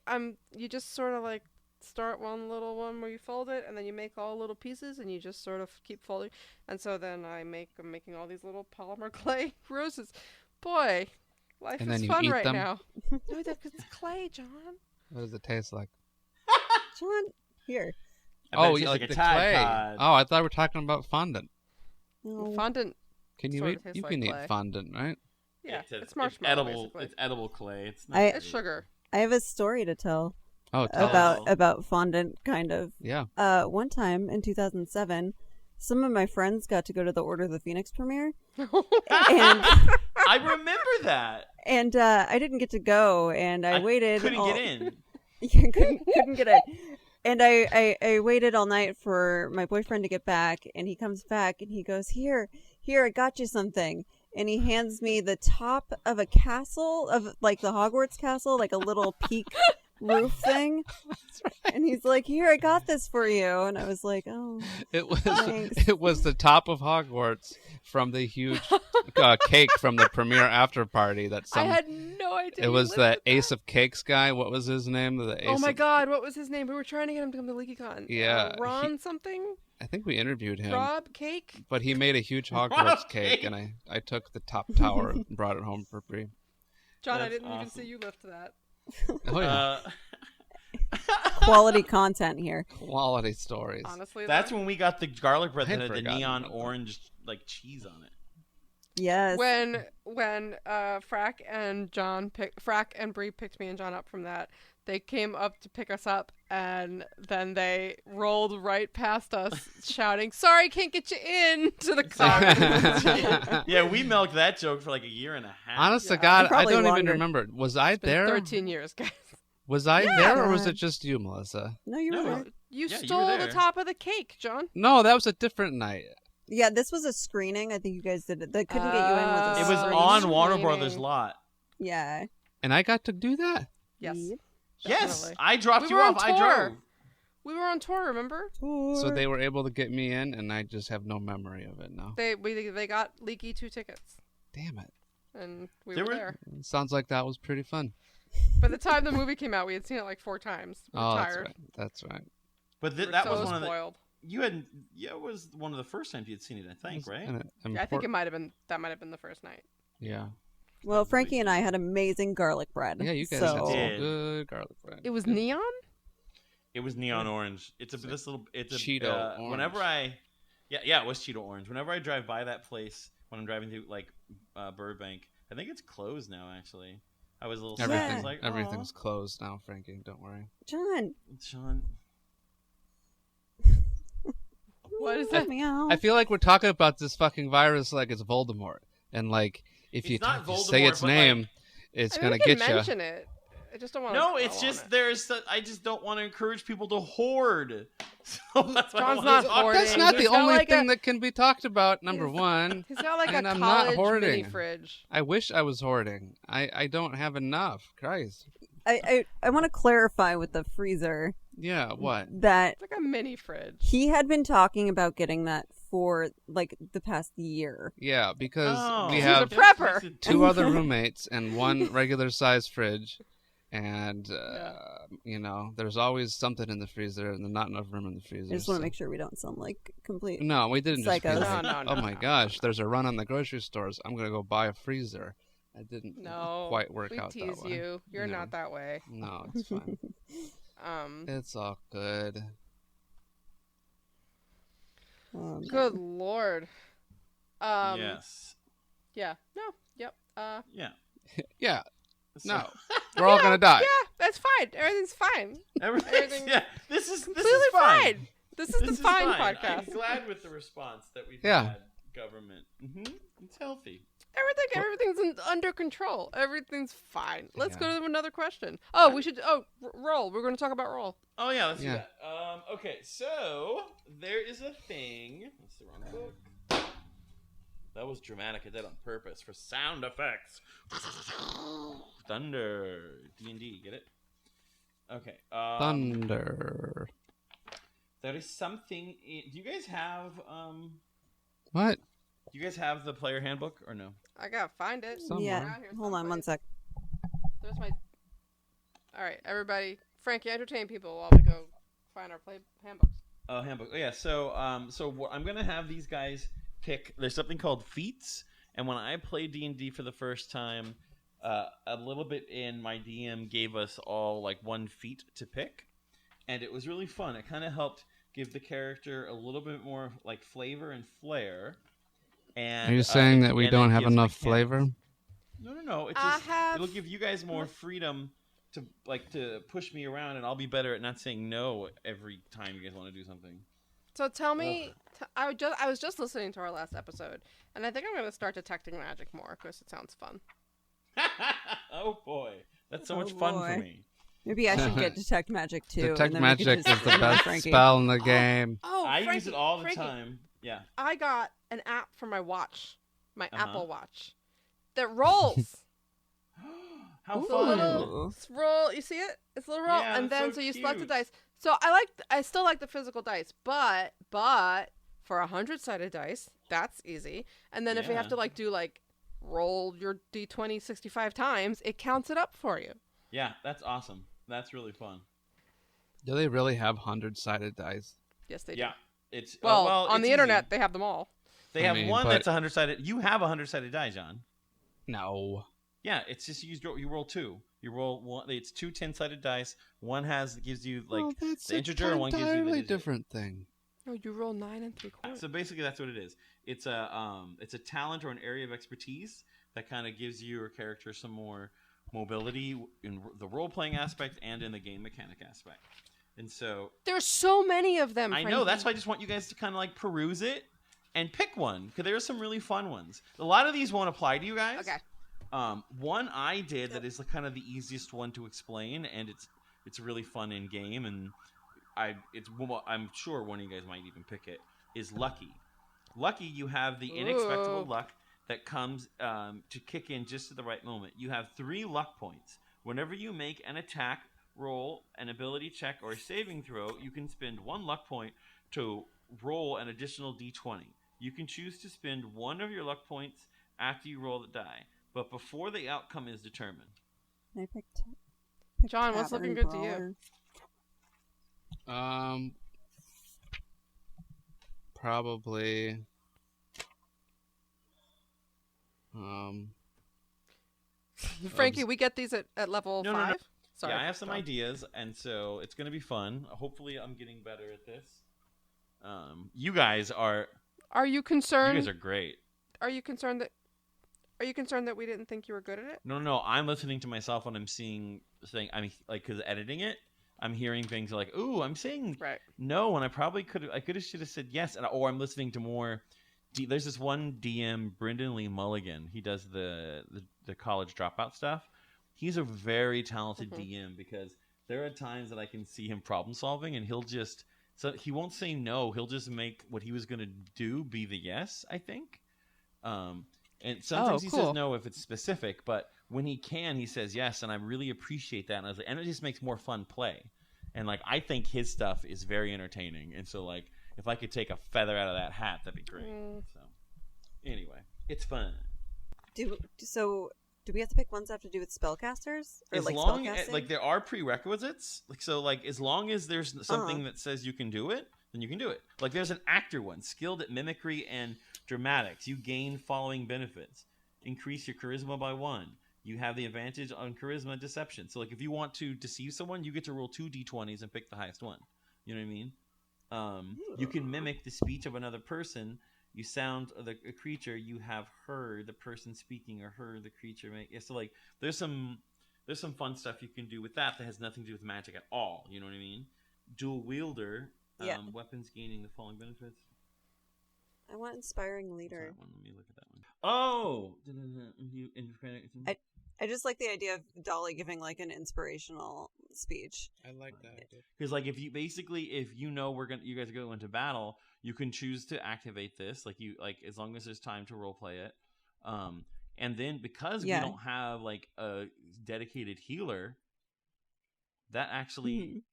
you just sort of like start one little one where you fold it, and then you make all little pieces, and you just sort of keep folding. And so then I'm making all these little polymer clay roses. Boy, life
And
is
then you
fun
eat
right
them?
now. No, it's clay, John.
What does it taste like?
John, here.
I bet
Oh,
it tastes
like
like
the
a Tide
clay.
Pod.
Oh, I thought we were talking about fondant.
No.
Fondant.
Can you
Sorta
eat?
tastes
You
like
can
clay.
eat fondant, right?
Yeah,
It's
it's marshmallow.
edible.
Basically.
It's edible clay. It's
I-
not
It's sugar.
I have a story to tell
Oh, tell us.
about fondant, kind of.
Yeah.
One time in 2007, some of my friends got to go to the Order of the Phoenix premiere, and
I remember that.
I didn't get to go, and I waited.
Couldn't get in.
Yeah, couldn't get in. And I waited all night for my boyfriend to get back, and he comes back and he goes, Here, I got you something. And he hands me the top of a castle, of like the Hogwarts castle, like a little peak roof thing. And he's like, Here, I got this for you. And I was like, oh,
It was
thanks.
it was the top of Hogwarts from the huge cake from the premiere after party that
I
some.
had no idea.
It
you
was
lived
the
with that.
Ace of Cakes guy. What was his name? The Ace
Oh my
of...
God, what was his name? We were trying to get him to come to LeakyCon.
Yeah,
Ron something?
I think we interviewed him.
Rob Cake?
But he made a huge Hogwarts
Rob
cake,
Cake.
and I took the top tower and brought it home for free.
John, I
That's
didn't even
awesome.
see you lift that.
Oh yeah,
quality content here.
quality stories.
Honestly,
That's
though.
when we got the garlic bread
I
that
had
had the
forgotten
neon
about that.
orange like cheese on it.
Yes.
when Frack and Bree picked me and John up from that, they came up to pick us up, and then they rolled right past us, shouting, "Sorry, can't get you in," to the car.
Yeah, we milked that joke for like a year and a half.
Honest to
Yeah.
God, I
Probably
don't even
longer.
remember. Was I
It's been
there?
13 years, guys.
Was I there, or was
God.
it just you, Melissa?
No, you were
No.
there.
You
Yeah, you were
stole the
there.
top of the cake, John.
No, that was a different night.
Yeah, this was a screening. I think you guys did it. They couldn't get you in with a
It was
Oh,
on
screening.
Warner Brothers lot.
Yeah.
And I got to do that?
Yes.
Yep.
Yes,
Definitely.
I dropped
We
you
were on
off. I
tour.
drove.
We were on tour, remember?
So they were able to get me in, and I just have no memory of it now.
They got Leaky 2 tickets,
Damn it.
and we
They
were
were-
there.
Sounds like that was pretty fun.
By the time the movie came out, we had seen it like 4 times. We were
Oh, that's
tired.
right. That's right.
But
We were
that
so
was one of the
spoiled.
you had. Yeah, it was one of the first times you'd seen it. I think, right?
Yeah, I think it might have been the first night.
Yeah.
Well, Frankie and I had amazing garlic bread.
Yeah, you guys
so...
had some
did.
good garlic bread.
It was
Good.
neon?
It was neon orange. It's this little. It's a
Cheeto orange.
Whenever it was Cheeto orange. Whenever I drive by that place when I'm driving through like Burbank, I think it's closed now. Actually, I was a little sad. I
Everything,
was like,
everything's closed now, Frankie. Don't worry.
John,
Sean.
What is
let
that?
me out.
I feel like we're talking about this fucking virus like it's Voldemort, and like if
It's
you
not
say
Voldemort,
its
but,
name,
like-
it's
I mean,
gonna
we can
get you.
mention it. I just don't want to.
No, it's just I just don't want to encourage people to hoard. So that's why I
John's
wanna
not
talk
hoarding.
That's not
He's
the
got
only
like
thing
a-
that can be talked about. Number
He's-
one,
He's got like
and
a
I'm not
college
hoarding.
mini fridge.
I wish I was hoarding. I don't have enough. Christ.
I want to clarify with the freezer
Yeah. What?
that
It's like a mini fridge.
he had been talking about getting that for like the past year.
Yeah, because we
He's
have
a prepper.
2 other roommates and 1 regular size fridge, and you know, there's always something in the freezer, and there's not enough room in the freezer.
I just want
so-
to make sure we don't sound like complete.
No, we didn't just be
Psychos.
like,
No,
oh my gosh, there's a run on the grocery stores. I'm gonna go buy a freezer. I didn't
No,
quite work
we
out
tease
that way.
you. You're
No.
not that way.
No, it's fine. It's all good.
Good lord.
Yes.
Yeah. No. Yep.
Yeah.
Yeah.
So-
No, we're all gonna die.
Yeah, that's fine. Everything's fine.
Everything. Yeah. This is
Completely
fine.
This is
This
the fine
I'm
podcast.
glad with the response that we've
Yeah.
had. Government. It's healthy.
Everything's under control. Everything's fine. Let's go to another question. Oh, we should. Roll. We're going to talk about roll.
Oh yeah, let's do that. Okay, so there is a thing. That's the wrong book. That was dramatic. I did on purpose for sound effects. Thunder. D&D. Get it? Okay.
Thunder.
There is something. Do you guys have
What?
Do you guys have the player handbook or no?
I gotta find it.
Yeah. Hold on one sec.
There's my. All right, everybody. Frankie, entertain people while we go find our play handbooks.
Oh, handbook. Oh, yeah. So, I'm gonna have these guys pick. There's something called feats, and when I played D&D for the first time, a little bit in, my DM gave us all like one feat to pick, and it was really fun. It kind of helped give the character a little bit more like flavor and flair. And
are you saying that we don't have enough flavor?
No. It just it'll give you guys more freedom to push me around, and I'll be better at not saying no every time you guys want to do something.
So tell me, I was just listening to our last episode, and I think I'm going to start detecting magic more because it sounds fun.
Oh boy, that's so much fun for me.
Maybe I should get detect magic too.
Detect magic is the best spell in the game.
I use it all the time. Yeah.
I got an app for my watch, my Apple Watch, that rolls.
How fun!
It's roll. You see it? It's a little roll,
Yeah,
and then
so
you select the
cute.
dice. So I still like the physical dice, but for 100-sided dice, that's easy. And then if you have to do roll your d20 65 times, it counts it up for you.
Yeah, that's awesome. That's really fun.
Do they really have 100-sided dice?
Yes, they do.
Yeah, it's
well on
it's
the
easy.
internet they have them all.
They have one that's 100-sided. You have 100-sided die, John.
No.
Yeah, it's just you roll two. You roll one. It's two 10-sided dice. One gives you
that's
the integer, and one gives you the
entirely
digit.
different thing.
No, you roll 9 3/4.
So basically, that's what it is. It's a talent or an area of expertise that kind of gives your character some more mobility in the role-playing aspect and in the game mechanic aspect. And so
there's so many of them.
I know. That's why I just want you guys to kind of peruse it and pick one, because there are some really fun ones. A lot of these won't apply to you guys.
Okay.
One I did that is kind of the easiest one to explain, and it's really fun in game, and I'm sure one of you guys might even pick it. Is Lucky. Lucky, you have the inexpectable luck that comes to kick in just at the right moment. You have 3 luck points. Whenever you make an attack, roll, an ability check, or a saving throw, you can spend 1 luck point to roll an additional d20. You can choose to spend 1 of your luck points after you roll the die, but before the outcome is determined.
I picked
John, what's looking good to you?
Probably.
Frankie, we get these at level 5?
No.
Sorry.
Yeah, I have some ideas, and so it's going to be fun. Hopefully, I'm getting better at this. You guys are.
Are you concerned?
You guys are great.
Are you concerned that we didn't think you were good at it?
No. I'm listening to myself when I'm saying. Because editing it, I'm hearing things like, "Ooh, I'm saying no," and I probably should have said yes, or I'm listening to more. There's this one DM, Brendan Lee Mulligan. He does the college dropout stuff. He's a very talented DM, because there are times that I can see him problem solving, and he won't say no. He'll just make what he was going to do be the yes, I think. And sometimes he says no if it's specific, but when he can, he says yes, and I really appreciate that. And it just makes more fun play. And I think his stuff is very entertaining. And so if I could take a feather out of that hat, that'd be great. So anyway, it's fun.
Do we have to pick ones that have to do with spellcasters? Or
As long as there are prerequisites, as long as there's something that says you can do it, then you can do it. There's an actor one, skilled at mimicry and dramatics. You gain following benefits: increase your charisma by 1. You have the advantage on charisma and deception. So if you want to deceive someone, you get to roll 2 d20s and pick the highest one. You know what I mean? You can mimic the speech of another person. You sound a creature you have heard the person speaking or heard the creature make. Yeah, so there's some fun stuff you can do with that has nothing to do with magic at all. You know what I mean? Dual wielder, weapons gaining the following benefits.
I want inspiring leader.
Let me look at that one. Oh.
I just like the idea of Dolly giving like an inspirational speech.
I like that idea.
Because like if you know you guys are going into battle, you can choose to activate this as long as there's time to role play it. And then because we don't have like a dedicated healer, that actually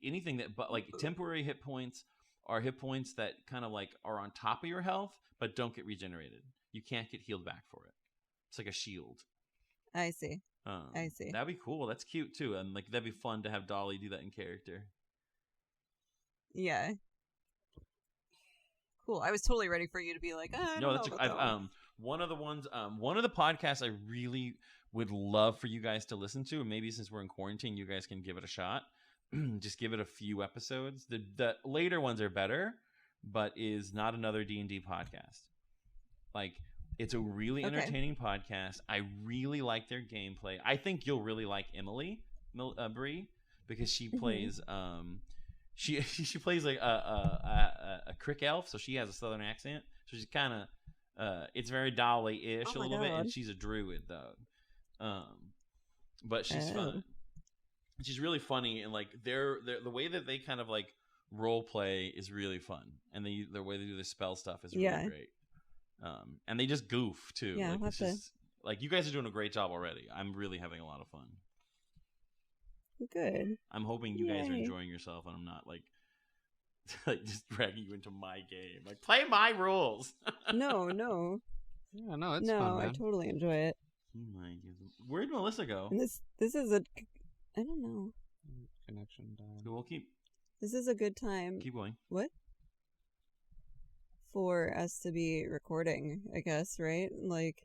anything that but like temporary hit points are hit points that kind of like are on top of your health but don't get regenerated. You can't get healed back for it. It's like a shield.
I see. I see.
That'd be cool. That's cute too, and like that'd be fun to have Dolly do that in character.
Yeah. Cool. I was totally ready for you to be like, I don't know about that one.
One of the podcasts I really would love for you guys to listen to, and maybe since we're in quarantine, you guys can give it a shot. Just give it a few episodes. The later ones are better, but is Not Another D&D podcast. Like, it's a really entertaining podcast. I really like their gameplay. I think you'll really like Emily Bree because she plays she plays like a crick elf, so she has a southern accent. So she's kind of it's very Dolly-ish a little bit, and she's a druid though. But she's fun. She's really funny, and like the way that they kind of like role play is really fun, and the way they do the spell stuff is really great. And they just goof too.
Yeah,
like, it's just, like you guys are doing a great job already. I'm really having a lot of fun.
Good.
I'm hoping you guys are enjoying yourself, and I'm not like just dragging you into my game. Like, play my rules.
No.
Yeah, no, it's fun, man.
I totally enjoy it.
Where'd Melissa go?
And this is I don't know.
Connection died.
So we'll keep.
This is a good time.
Keep going.
What? For us to be recording, I guess, right? Like,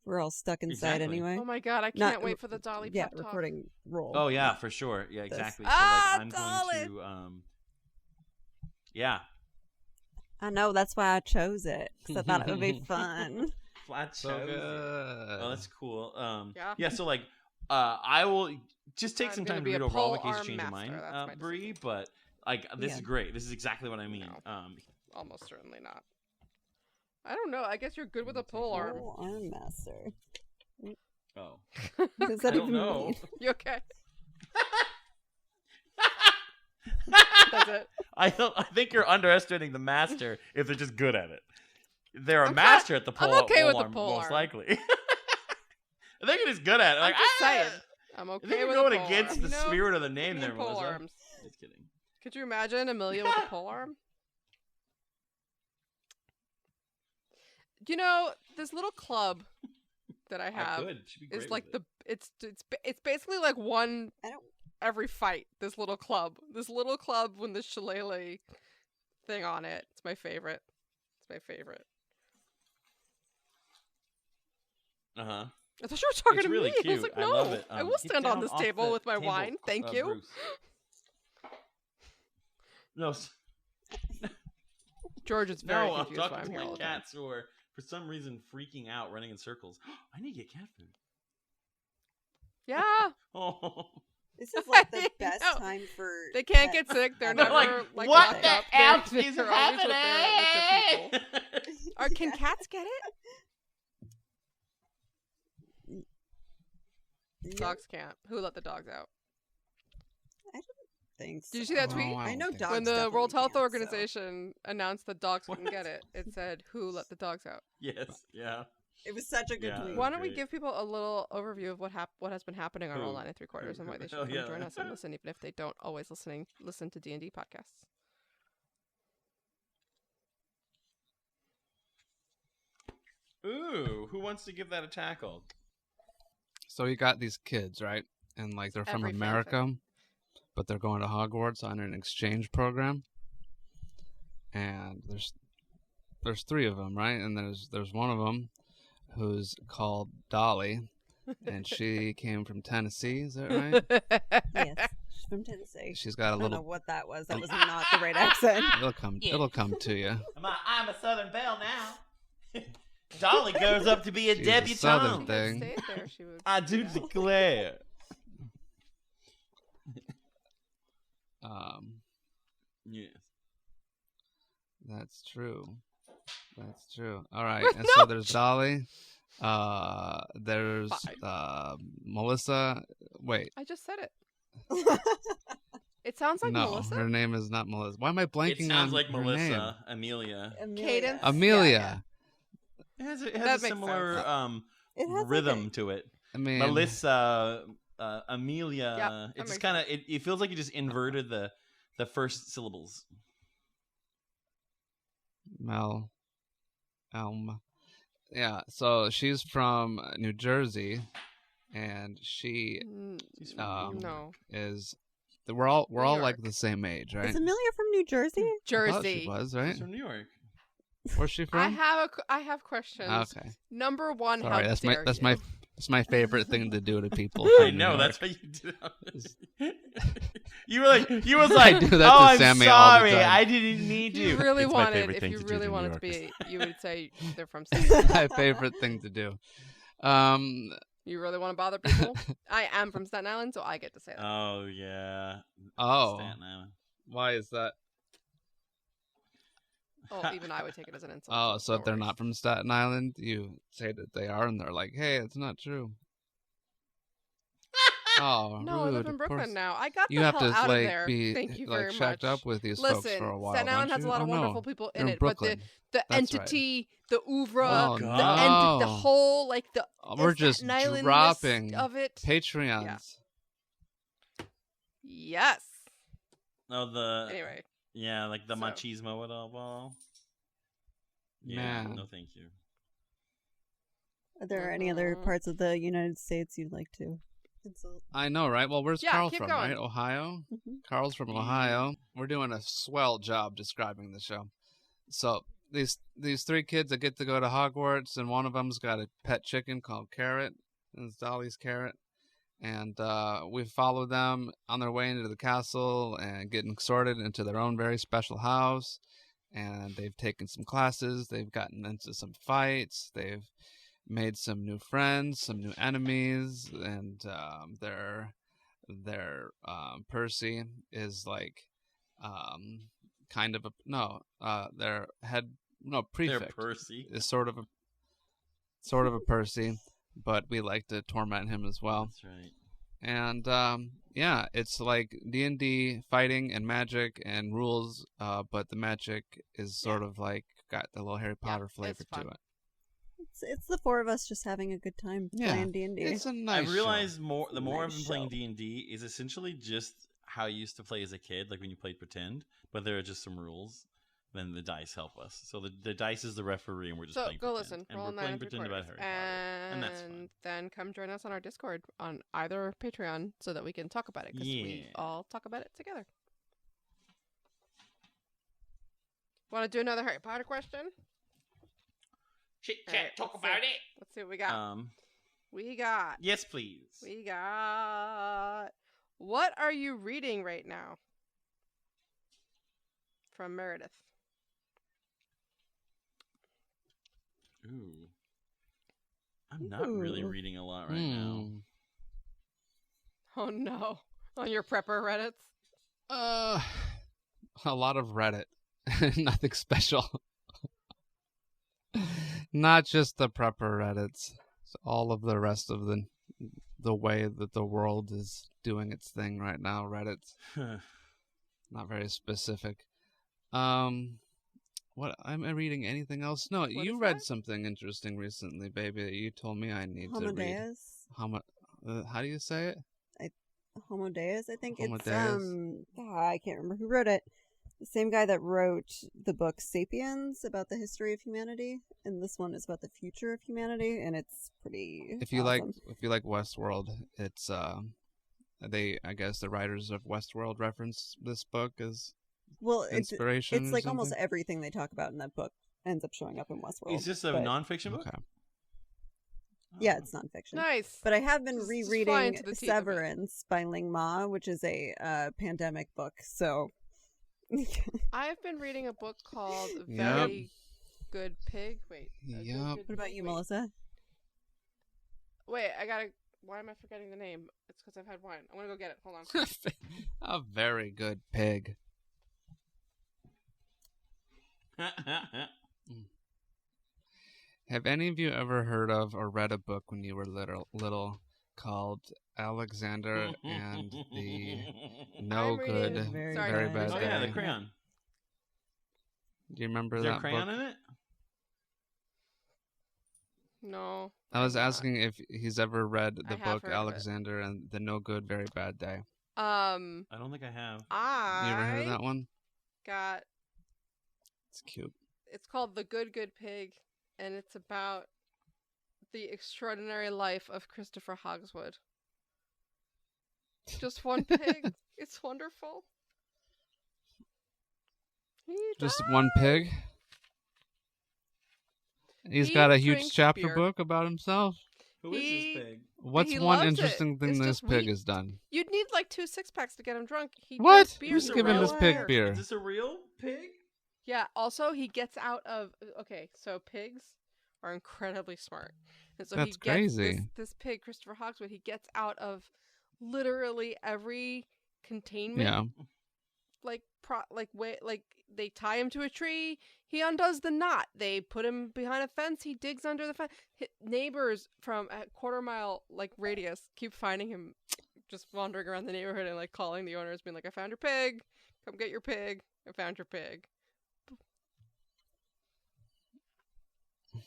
we're all stuck inside anyway.
Oh my god, I can't wait for the Dolly pep talk.
Recording roll.
Oh yeah, for sure. Yeah, exactly. So
I'm
going to yeah.
I know, that's why I chose it, because I thought it would be fun.
Flat
So
chose
good.
it. Oh, that's cool.
Yeah.
So like, I will just take some
gonna
time
be
to read
a
over all the
pole
case change
arm
of mine,
master, that's my
Bree. But like, this is great. This is exactly what I mean.
No. Almost certainly not. I don't know. I guess you're good with a pole arm.
Pole arm master.
Oh,
What does that
I don't
even
know.
mean?
You okay? That's it.
I think you're underestimating the master if they're just good at it. They're a master at the pole.
I'm okay with the
arm,
pole
most
arm.
likely. I think they're just good at it. Like,
I'm just saying. I'm
I
okay
think
with
you're
a
going
pole
against
arm.
the spirit of the name
Give me
there,
pole
Melissa.
arms.
Just kidding.
Could you imagine Amelia with a pole arm? You know, this little club that I have is like it's basically like one every fight. This little club with the shillelagh thing on it. It's my favorite.
Uh-huh.
I thought you were talking
It's
to
really
me.
cute.
I was like,
I
no,
love it.
I will
Get
stand on
down
this
off
table
the
with my
table,
wine. Thank you.
Bruce. No.
George is very
No, I'm
confused why
talking
I'm
to
here all
my
the time.
cats who are, for some reason, freaking out, running in circles. I need to get cat food.
Yeah.
Oh.
This is like the best
No.
time for.
They can't get sick. They're never
like,
like
what
locked
the
up.
F
They're
is
always with their
happening?
people. Can cats get it?
Yeah,
Dogs can't. Who let the dogs out?
I don't think so.
Did you see that tweet?
Oh,
I know
don't think
dogs
When the
definitely
World Health
can't, so.
Organization announced that dogs couldn't get it, it said, "Who let the dogs out?"
Yes, yeah.
It was such a good
Yeah.
tweet.
Why don't we
great.
give people a little overview of what has been happening on
Who?
Roll 9 3/4 and why they should
Oh,
come
yeah.
join us and listen, even if they don't always listen to D&D podcasts.
Ooh, who wants to give that a tackle?
So you got these kids, right? And like they're from
Every
America, but they're going to Hogwarts on an exchange program. And there's three of them, right? And there's one of them who's called Dolly, and she came from Tennessee. Is that right?
Yes, she's from Tennessee.
She's got a
I don't know
little.
what that was. That was not the right accent.
It'll come to you.
I'm a Southern Belle now. Dolly grows up to be a
She's a Southern
debutante.
thing.
Stayed there, she would.
I do declare.
Yes,
Yes.
that's true. That's true. All right, and so there's Dolly. There's Melissa. Wait,
I just said it. It sounds like
no,
Melissa.
her name is not Melissa. Why am I blanking
It sounds
on
like
her
Melissa,
name?
Amelia.
Cadence.
Amelia.
It has
That
a
makes
similar
It has
rhythm
like a-
to it.
I mean,
Melissa, Amelia.
Yep, that
It just
makes
kind of it feels like you just inverted the first syllables.
Elm. Yeah, so she's from New Jersey, and she
No.
is. We're all
New
like
York.
the same age, right?
Is Amelia from New Jersey?
I thought
Jersey.
she was, right?
She's from New York.
Where's she from?
I have questions.
Okay.
Number one,
Sorry,
how
that's
dare
my
you?
It's my favorite thing to do to people.
I
from New
know
York.
that's what you did. You was like,
do that
oh,
to
I'm
Sammy all the
sorry,
time."
I didn't need
If
to.
you really
It's my
wanted,
favorite
if
thing
you
to do
really
to
wanted
New
to be,
Yorkers.
you would say they're from Staten
my favorite thing to do.
You really want to bother people? I am from Staten Island, so I get to say that.
Oh yeah.
Oh,
Staten Island.
why is that?
Oh, even I would take it as an insult.
Oh, so
no
if they're
worries.
not from Staten Island, you say that they are, and they're like, "Hey, it's not true." Oh,
No, I
rude.
live in
of
Brooklyn
course.
now. I got
You
the
have
hell
to
out
like
of there.
be
Thank you
like
very
shacked
much.
up with these
Listen,
folks for a while.
Staten Island
don't
has a
you?
lot of
Oh,
wonderful
no.
people
You're
in
in
it, but
Brooklyn.
the
That's
entity, the oeuvre,
Oh,
the
no.
the whole like the
We're just
Staten Island-ness
dropping
of it.
Patreons.
Yes.
No, the
Anyway,
yeah, like the
So-
machismo at all. Yeah,
Man.
no, thank you.
Are there any other parts of the United States you'd like to insult?
I know, right? Well, where's
Yeah,
Carl
keep
from,
going.
right? Ohio?
Mhm.
Carl's from Ohio. We're doing a swell job describing the show. So these three kids that get to go to Hogwarts, and one of them's got a pet chicken called Carrot, and it's Dolly's Carrot. And we follow them on their way into the castle and getting sorted into their own very special house. And they've taken some classes. They've gotten into some fights. They've made some new friends, some new enemies, and their Percy is like kind of their prefect
They're Percy.
is sort of a Percy, but we like to torment him as well.
That's right.
And yeah, it's like D&D fighting and magic and rules, but the magic is sort of like got the little Harry Potter flavor
it's
to
fun.
it.
It's the four of us just having a good time playing D&D.
It's a
I
nice
realized
show.
the more I've
Nice
been playing
show.
D&D is essentially just how you used to play as a kid, like when you played pretend, but there are just some rules. Then the dice help us. So the dice is the referee, and we're just
so
playing
go
pretend.
listen.
And
Roll
we're
9
playing
and 3
pretend about
quarters.
Harry Potter. And that's fun.
Then come join us on our Discord on either Patreon so that we can talk about it because we
Yeah.
all talk about it together. Want to do another Harry Potter question?
Chit
All right,
chat, talk
let's see.
about it.
Let's see what we got.
Yes, please.
We got. What are you reading right now? From Meredith.
Ooh. I'm not really
Ooh.
reading a lot right now.
Oh no. On your prepper Reddits?
A lot of Reddit. Nothing special. Not just the prepper Reddits. It's all of the rest of the way that the world is doing its thing right now. Reddit's not very specific. What am I reading? Anything else? No, you
is
read
that?
something interesting recently, baby. That you told me I need to read.
Homodeus?
How do you say it?
Homodeus, I think
Homodeus.
it's I can't remember who wrote it. The same guy that wrote the book Sapiens about the history of humanity, and this one is about the future of humanity, and it's pretty
If you
awesome.
like Westworld, it's I guess the writers of Westworld reference this book as
Well,
inspiration.
it's
or
like almost
something?
everything they talk about in that book ends up showing up in Westworld.
Is this a
but-
nonfiction book?
Okay.
Yeah, it's nonfiction.
Nice.
But I have been
Just fly
rereading
into the teeth of it.
Severance by Ling Ma, which is a pandemic book. So
I've been reading a book called
Yep.
Very Good Pig. Wait.
Yep.
what about you, Melissa?
Wait, I gotta. Why am I forgetting the name? It's because I've had wine. I'm gonna go get it. Hold on.
A very good pig. Have any of you ever heard of or read a book when you were little called Alexander and the No
I'm
Good,
reading-
Very
Very
bad.
Bad
Oh
Day?
yeah, the crayon.
Do you remember
Is there
that
a crayon
book?
in it?
No.
I was
I'm not.
asking if he's ever read
I
the
have
book
heard of it.
Alexander and the No Good, Very Bad Day.
I don't think I have.
You ever heard of that one?
got
It's cute.
it's called The Good Good Pig, and it's about the extraordinary life of Christopher Hogswood. Just one pig. It's wonderful. He
Just
died.
one pig. He's
He
got a huge
drinks
chapter
beer.
book about himself.
Who is
He-
this pig?
What's
he
one
loves it.
interesting thing
It's
this
just
pig
wheat.
has done?
You'd need like 2 6-packs to get him drunk. He
What?
drinks beer.
Who's
He's a
giving
real
this pig
liar.
beer?
Is this a real pig?
Yeah, also he gets out of okay, so pigs are incredibly smart. And so he
That's
gets
crazy.
this pig, Christopher Hogswood, he gets out of literally every containment
Yeah.
like they tie him to a tree, he undoes the knot. They put him behind a fence, he digs under the fence. Neighbors from a quarter-mile like radius keep finding him just wandering around the neighborhood and like calling the owners, being like, "I found your pig. Come get your pig. I found your pig."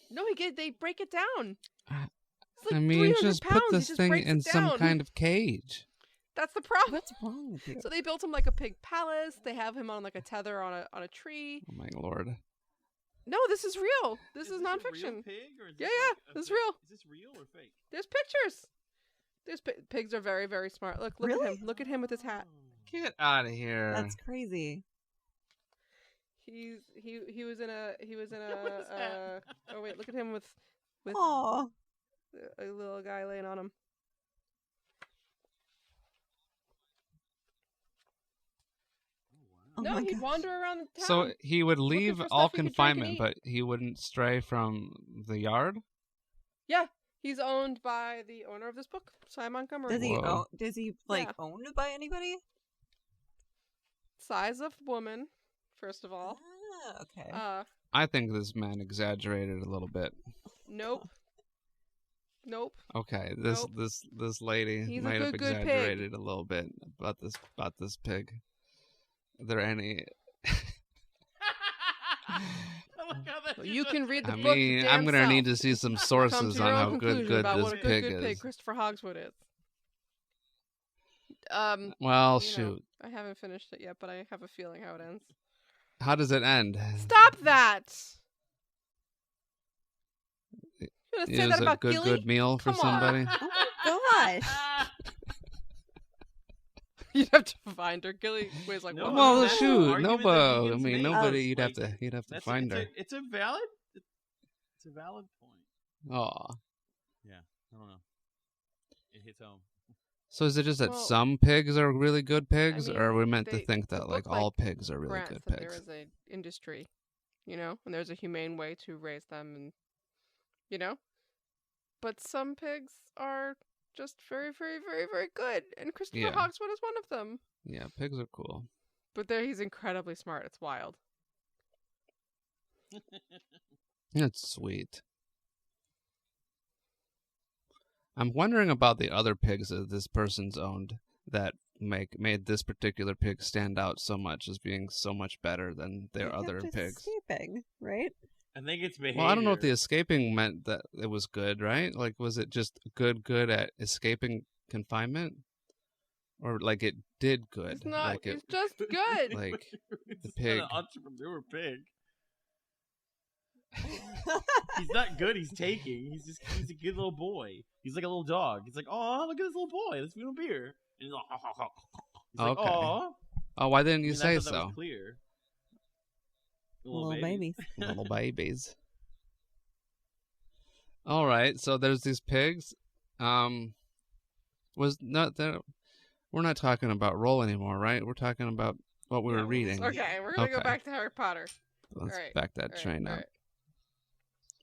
No, they break it down. It's like
I mean,
300
just
pounds.
put
He
this
just
thing
breaks
in
it
some
down.
kind of cage.
That's the problem.
What's wrong with you?
So they built him like a pig palace. They have him on like a tether on a tree.
Oh my lord.
No, this is real. This is
a real
nonfiction.
pig, or is
Yeah,
this
yeah,
like a
this is
fake-
real.
Is this real or fake?
There's pictures. Pigs are very, very smart. Look at
Really?
him. Look at him with his hat.
Get out of here.
That's crazy.
He was in a oh wait, look at him with
Aw.
a little guy laying on him.
Oh
No,
my
he'd
gosh.
wander around the town.
So he would leave
for
all
stuff he could drink and
confinement,
eat.
but he wouldn't stray from the yard?
Yeah, he's owned by the owner of this book, Cy Montgomery.
Whoa.
Does he
Yeah.
owned by anybody?
Size of woman, first of all.
Ah, okay.
I think this man exaggerated a little bit.
Nope. Nope.
Okay,
Nope.
this lady
He's a
might have
good pig.
exaggerated a little bit about this pig. Are there any?
You can read the
I
book.
mean,
your
I'm
damn
gonna need
self.
to see some
Come
sources
to your
on
own
how
conclusion
good
about
this
what a
pig
good
is.
pig Christopher Hogswood is.
Well,
you know,
shoot.
I haven't finished it yet, but I have a feeling how it ends.
How does it end?
Stop that! You gonna say
Is
that
a
about
good
Gilly?
meal for
Come on.
somebody?
Gosh.
You'd have to find her. Gilly weighs like
No,
one.
Well,
that's the
shoot,
argument that
nobody. I
begins
mean,
me.
nobody. You'd
Like,
have to
That's
find her.
It's a valid point.
Oh,
Yeah, I don't know. It hits home.
so is it just that
Well,
some pigs are really good pigs,
mean,
or are we meant to
they-
think
the
that like
book,
all
like,
pigs are really
grants
good
that
pigs?
there is a industry, you know, and there's a humane way to raise them, and you know, but some pigs are just very, very, very, very good, and Christopher
Yeah.
Hogswood is one of them.
Yeah, pigs are cool.
But he's incredibly smart. It's wild.
That's sweet. I'm wondering about the other pigs that this person's owned that made this particular pig stand out so much as being so much better than their
They
other
kept
pigs.
escaping, right?
I think it's behavior.
Well, I don't know if the escaping meant that it was good, right? Like, was it just good at escaping confinement? Or, like, it did good?
It's not.
Like,
It's just good.
like,
It's
the
not
pig.
an entrepreneur pig. He's not good. He's taking. He's a good little boy. He's like a little dog. He's like, oh, look at this little boy. Let's feed him beer. And he's like,
Okay.
oh.
Oh, why didn't you
I
say
thought that was
so?
clear.
Little babies.
Little babies. All right, so there's these pigs. Was not that we're not talking about Roll anymore, right? We're talking about what we were reading.
Okay, we're gonna go
Okay.
back to Harry Potter.
Let's
Alright,
back that
alright,
train up.
alright.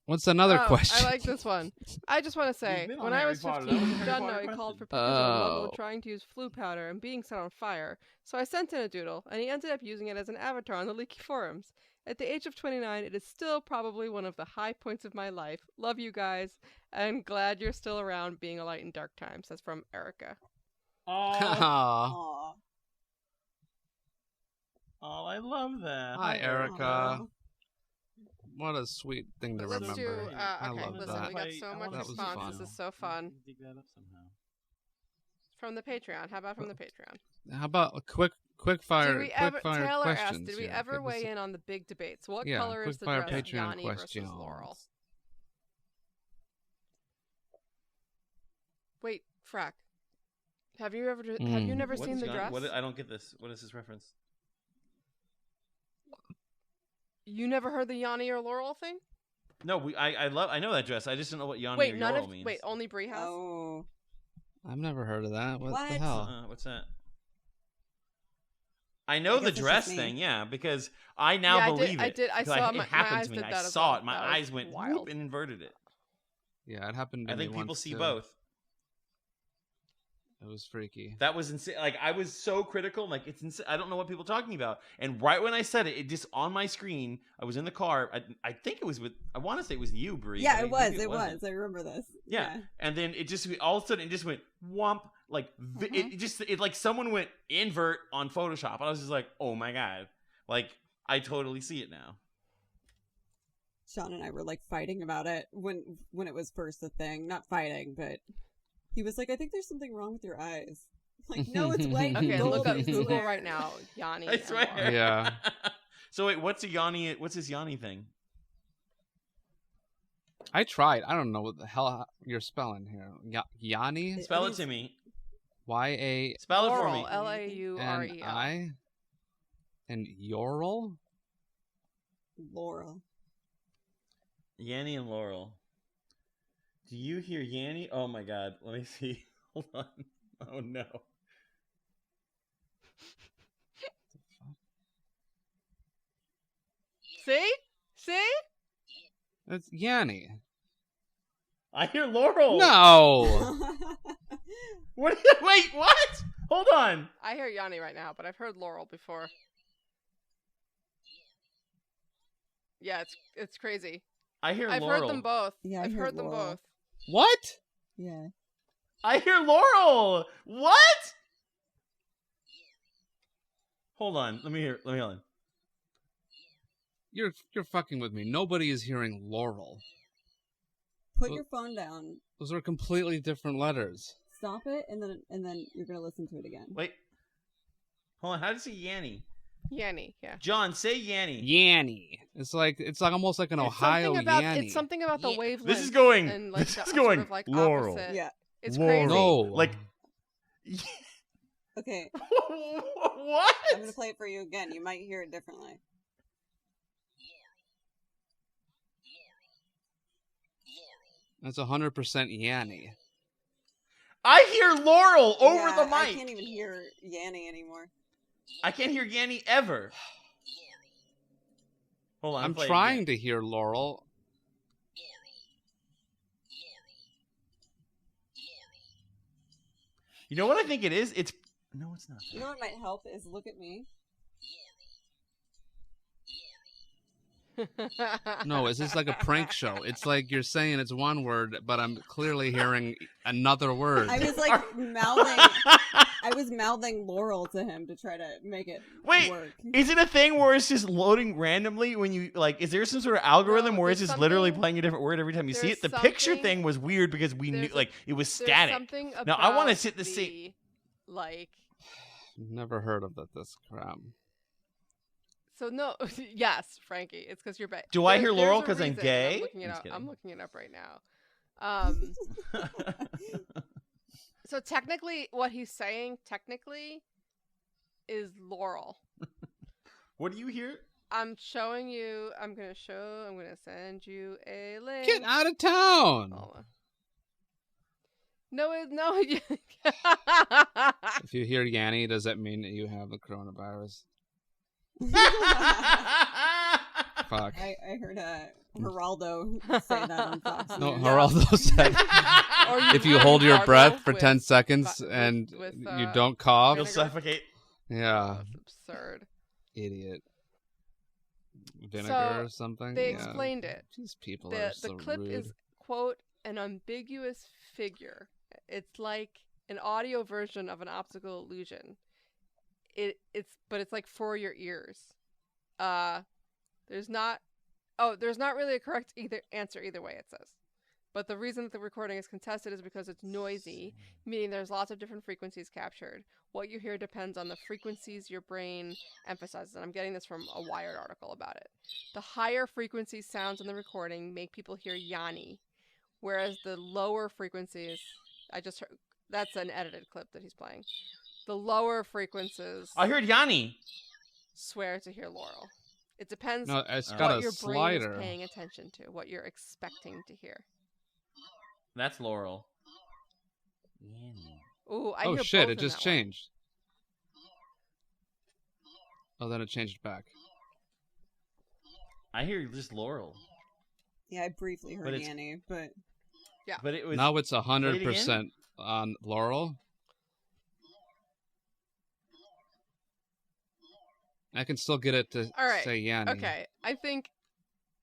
What's another
Oh,
question?
I like this one. I just want to say,
been on
when I
Harry
was
Potter.
15,
That was a Harry
John
Potter
Noe
question.
called for pictures of Muggle
Oh.
trying to use flue powder and being set on fire. So I sent in a doodle, and he ended up using it as an avatar on the Leaky forums. At the age of 29, it is still probably one of the high points of my life. Love you guys, and glad you're still around being a light in dark times. That's from Erica.
Aw.
Oh, I love that.
Hi, Erica.
Aw.
What a sweet thing to
Let's do.
remember. I
Okay,
love
listen,
that.
we got so much
That was
response.
fun.
This is so fun.
Dig that up somehow.
From the Patreon. How about from the Patreon?
How about a quick fire?
Did we ever,
quick fire
Taylor
questions
asked, did we
here.
ever
Give us
weigh
a-
in on the big debates? What
Yeah,
color is the
quick-fire
dress of
Patreon
Yanni versus
questions.
Laurel? Wait, Frack. Have you never
What
seen
is
the
Yanni-
dress?
What, I don't get this. What is this reference?
You never heard the Yanni or Laurel thing?
No, I know that dress. I just don't know what Yanni
Wait,
or
none
Laurel
of
means.
wait, only Brie has.
Oh.
I've never heard of that. What the
What?
hell?
What's that? I know
I
the
guess it's
dress
just me.
thing, yeah, because I now
Yeah,
believe
I
it.
did. I
'Cause
saw
it
my
happened
eyes
to me.
did
I
that as
saw
well.
it. My
That was
eyes went
wild.
whoop and inverted it.
Yeah, it happened to
I
me
think people
once,
see
too.
both.
It was freaky.
That was insane. Like I was so critical. I'm like it's insane. I don't know what people are talking about. And right when I said it, it just on my screen. I was in the car. I think it was with. I want to say it was you, Brie.
Yeah,
but
it was.
maybe
It
wasn't.
was. I remember this.
Yeah. And then it just all of a sudden it just went whomp. Like it like someone went invert on Photoshop. I was just like, oh my god. Like I totally see it now.
Sean and I were like fighting about it when it was first a thing. Not fighting, but he was like, "I think there's something wrong with your eyes." I'm like, no, it's white.
Okay,
and
look
gold
up
and
Google
silver.
right now. Yanni.
I
and
swear.
Laurel.
Yeah.
So wait, what's this Yanni thing?
I tried. I don't know what the hell you're spelling here. Yanni?
Spell it to me.
Y-A-N-I?
Spell it for
Laurel.
me.
Laurel.
And Yorel?
Laurel.
Yanni and Laurel. Do you hear Yanni? Oh my god. Let me see. Hold on. Oh no.
See?
It's Yanni.
I hear Laurel.
No!
What? Wait, what? Hold on.
I hear Yanni right now, but I've heard Laurel before. Yeah, it's crazy.
I hear
I've
Laurel.
heard them both.
Yeah, I
I've heard them
Laurel.
both.
What?
Yeah.
I hear Laurel. What? Hold on. Let me hear. Let me hold on.
You're fucking with me. Nobody is hearing Laurel.
Put your phone down.
Those are completely different letters.
Stop it, and then you're gonna listen to it again.
Wait. Hold on. How do you say Yanni?
Yanni, yeah.
John, say Yanni.
Yanni. It's like almost like an Ohio Yanni.
It's something about the wavelength.
This is going.
And like
This
the
is going.
Sort of like
Laurel.
opposite.
Yeah.
It's
Laurel.
crazy.
No.
Like.
Okay,
What?
I'm gonna play it for you again. You might hear it differently.
That's 100% Yanni.
I hear Laurel over
Yeah,
the mic.
I can't even hear Yanni anymore.
I can't hear Yanni ever. Hold on.
I'm
playing
trying
again.
to hear Laurel.
You know what I think it is? It's no, it's not.
You know what might help is look at me.
No, it's just like a prank show. It's like you're saying it's one word, but I'm clearly hearing another word.
I was like mouthing. I was mouthing Laurel to him to try to make it
Wait,
work.
is it a thing where it's just loading randomly when you like? Is there some sort of algorithm
No,
where it's
there's
just literally
something-
playing a different word every time you see
there's
it? The picture
something-
thing was weird because we knew
there's a-
like it was
There's
static.
something about
Now I want to sit the same.
like.
Never heard of this crap.
So no, yes, Frankie, it's because you're gay.
Do I hear Laurel
There's a
'cause I'm
reason.
gay?
I'm looking it
I'm
up.
just kidding.
I'm looking it up right now. So technically, what he's saying technically is Laurel.
What do you hear?
I'm showing you. I'm gonna send you a link.
Get out of town!
Hold on. No.
If you hear Yanni, does that mean that you have the coronavirus? Fuck.
I heard Geraldo say that on Fox.
No,
News.
Geraldo said
Or
if you hold your breath for
with-
10 seconds
with-
and
with,
you don't cough,
You'll
vinegar.
suffocate.
yeah,
That's absurd.
idiot. vinegar or something.
They
Yeah.
explained it.
These people are so
The clip
rude.
is, quote, an ambiguous figure. It's like an audio version of an optical illusion. But it's like for your ears. There's not really a correct answer either way, it says. But the reason that the recording is contested is because it's noisy, meaning there's lots of different frequencies captured. What you hear depends on the frequencies your brain emphasizes. And I'm getting this from a Wired article about it. The higher frequency sounds in the recording make people hear Yanni, whereas the lower frequencies, I just heard, that's an edited clip that he's playing. The lower frequencies
I heard Yanni.
swear to hear Laurel. It depends
No, it's
what
got a
your
slider.
brain is paying attention to, what you're expecting to hear.
That's Laurel. Yanni.
Ooh, I
Oh
hear
shit!
both
It
in
just
that one.
changed. Oh, then it changed back.
I hear just Laurel.
Yeah, I briefly heard
But it's-
Yanni, but
But it was
Now it's
Say it
100% on Laurel. I can still get it to
All right.
say Yanni.
Okay, I think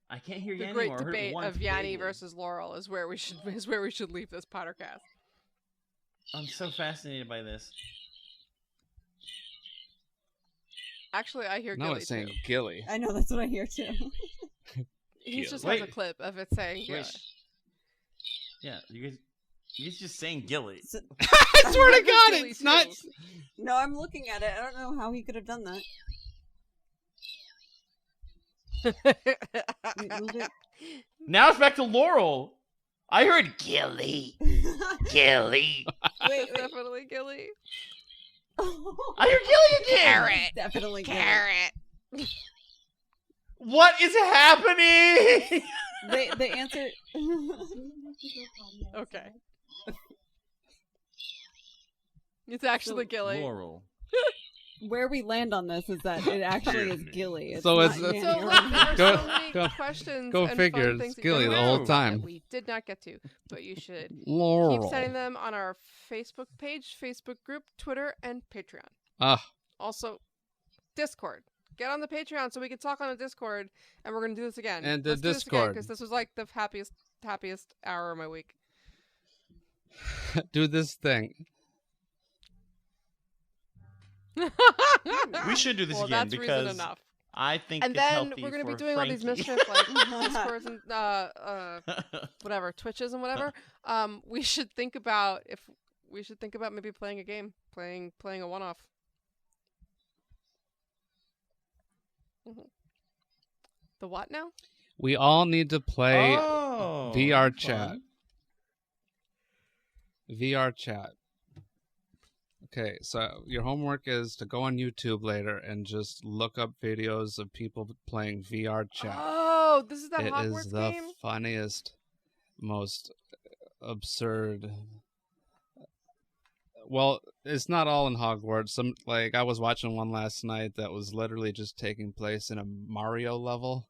I can't hear
the
Yanni.
great
or I heard
debate
one
of Yanni
vaguely.
versus Laurel is where we should leave this PotterCast.
I'm so fascinated by this.
Actually, I hear
Now
Gilly
it's saying
too.
Gilly.
I know that's what I hear too.
He just
Wait.
has a clip of it saying Gilly.
Wait. Yeah, you guys just saying Gilly.
I swear to God,
Gilly
it's
too.
not.
No, I'm looking at it. I don't know how he could have done that. Wait, moved it.
Now it's back to Laurel. I heard Gilly. Gilly.
Wait, wait.
Definitely Gilly.
I hear Gilly again.
Definitely
Carrot.
What is happening?
They answered.
Okay. It's actually Gilly.
Laurel.
Where we land on this is that it actually is Gilly. It's
So
not
it's-
Yanni
So
or
look, there are
Go-
so many
go-
questions
go
and
figure,
fun
it's
things that
Gilly
you
the
can
whole
ask
time.
that we did not get to, but you should
Laurel.
keep sending them on our Facebook page, Facebook group, Twitter, and Patreon.
Ah,
Also, Discord. Get on the Patreon so we can talk on the Discord, and we're gonna do this again.
And the
Let's do this again,
Discord.
because this was like the happiest hour of my week.
do this thing.
We should do this
well,
again
that's reason
because
enough.
I think
And
it's
then
healthy
we're gonna be
for
doing all these
Frankie.
mischief like Discords and whatever Twitches and whatever. We should think about maybe playing a game, playing a one-off. The what now?
We all need to play
Oh,
VR
fun.
chat. VR chat. Okay, so your homework is to go on YouTube later and just look up videos of people playing VR chat.
Oh, this is that
It
Hogwarts
is the
game.
funniest, most absurd. Well, it's not all in Hogwarts. Some like I was watching one last night that was literally just taking place in a Mario level,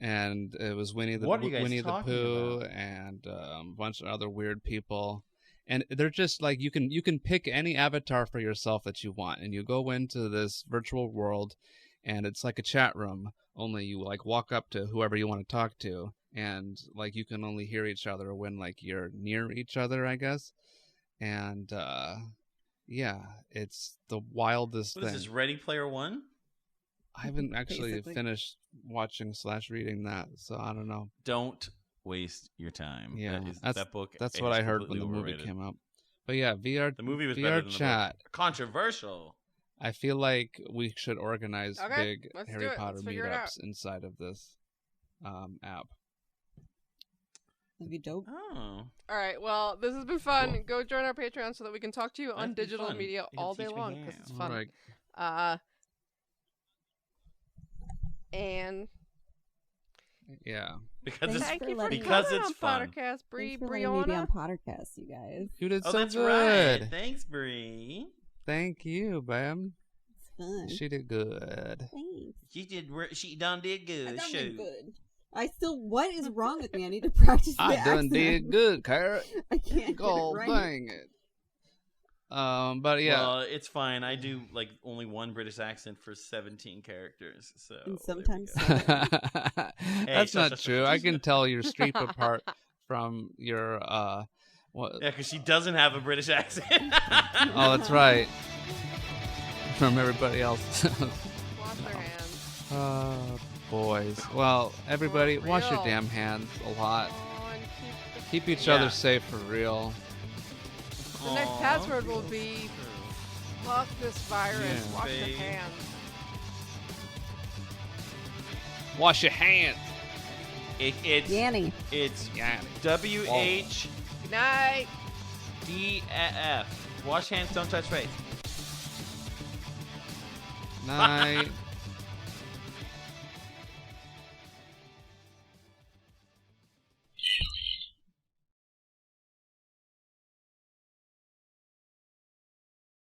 and it was Winnie the
What are you guys
Winnie the
talking
Pooh
about?
and a bunch of other weird people. And they're just like you can pick any avatar for yourself that you want, and you go into this virtual world, and it's like a chat room. Only you like walk up to whoever you want to talk to, and like you can only hear each other when like you're near each other, I guess. And yeah, it's the wildest
What is
thing.
this, Ready Player One?
I haven't actually
Basically.
finished watching / reading that, so I don't know.
Don't waste your time.
Yeah,
that book.
That's
is
what I heard when
completely
the movie
overrated.
came out. But yeah, VR
The movie was
VR
better than
chat.
the book. Controversial.
I feel like we should organize
Okay,
big
let's do
Harry
it.
Potter
Let's figure it out.
meetups inside of this app.
That'd be dope.
Oh.
All right. Well, this has been fun.
Cool.
Go join our Patreon so that we can talk to you on
That'd be
digital
fun.
media
You can
all day
teach me
long
how.
because it's fun.
Right.
And
Yeah.
Because
Thanks
it's
thank
for
you for
letting me-
because
coming
it's
on
fun.
PotterCast, Bree
Thanks for letting me be on
Brianna.
PotterCast, you guys.
You did
Oh,
so
that's
good.
right. Thanks, Bree.
Thank you, Bam.
It's fun.
She did good.
Thanks.
She done did
I
good.
done
Shoot.
did good. I still. What is wrong with me? I need to practice.
I
the
done
accent.
did good, Carrot.
I can't get
God
it right.
dang it. But yeah.
Well, it's fine. I do like only one British accent for 17 characters, so
And
there we
sometimes
go.
That's
shush,
not
shush,
true.
shush,
I
shush.
can tell your street apart from your what?
Yeah, because she doesn't have a British accent.
Oh, that's right. From everybody else.
Wash their hands.
Boys. Well, everybody,
For
wash your
real.
damn hands a lot.
Oh, and
Keep each
Yeah.
other safe for real.
the next
Aw.
password will be fuck this virus.
Yeah.
Wash your
Babe.
hands.
Wash your hands.
It's
Yanni.
it's
Yanni.
WHDF.
Good night.
Wash hands, don't touch face.
Night.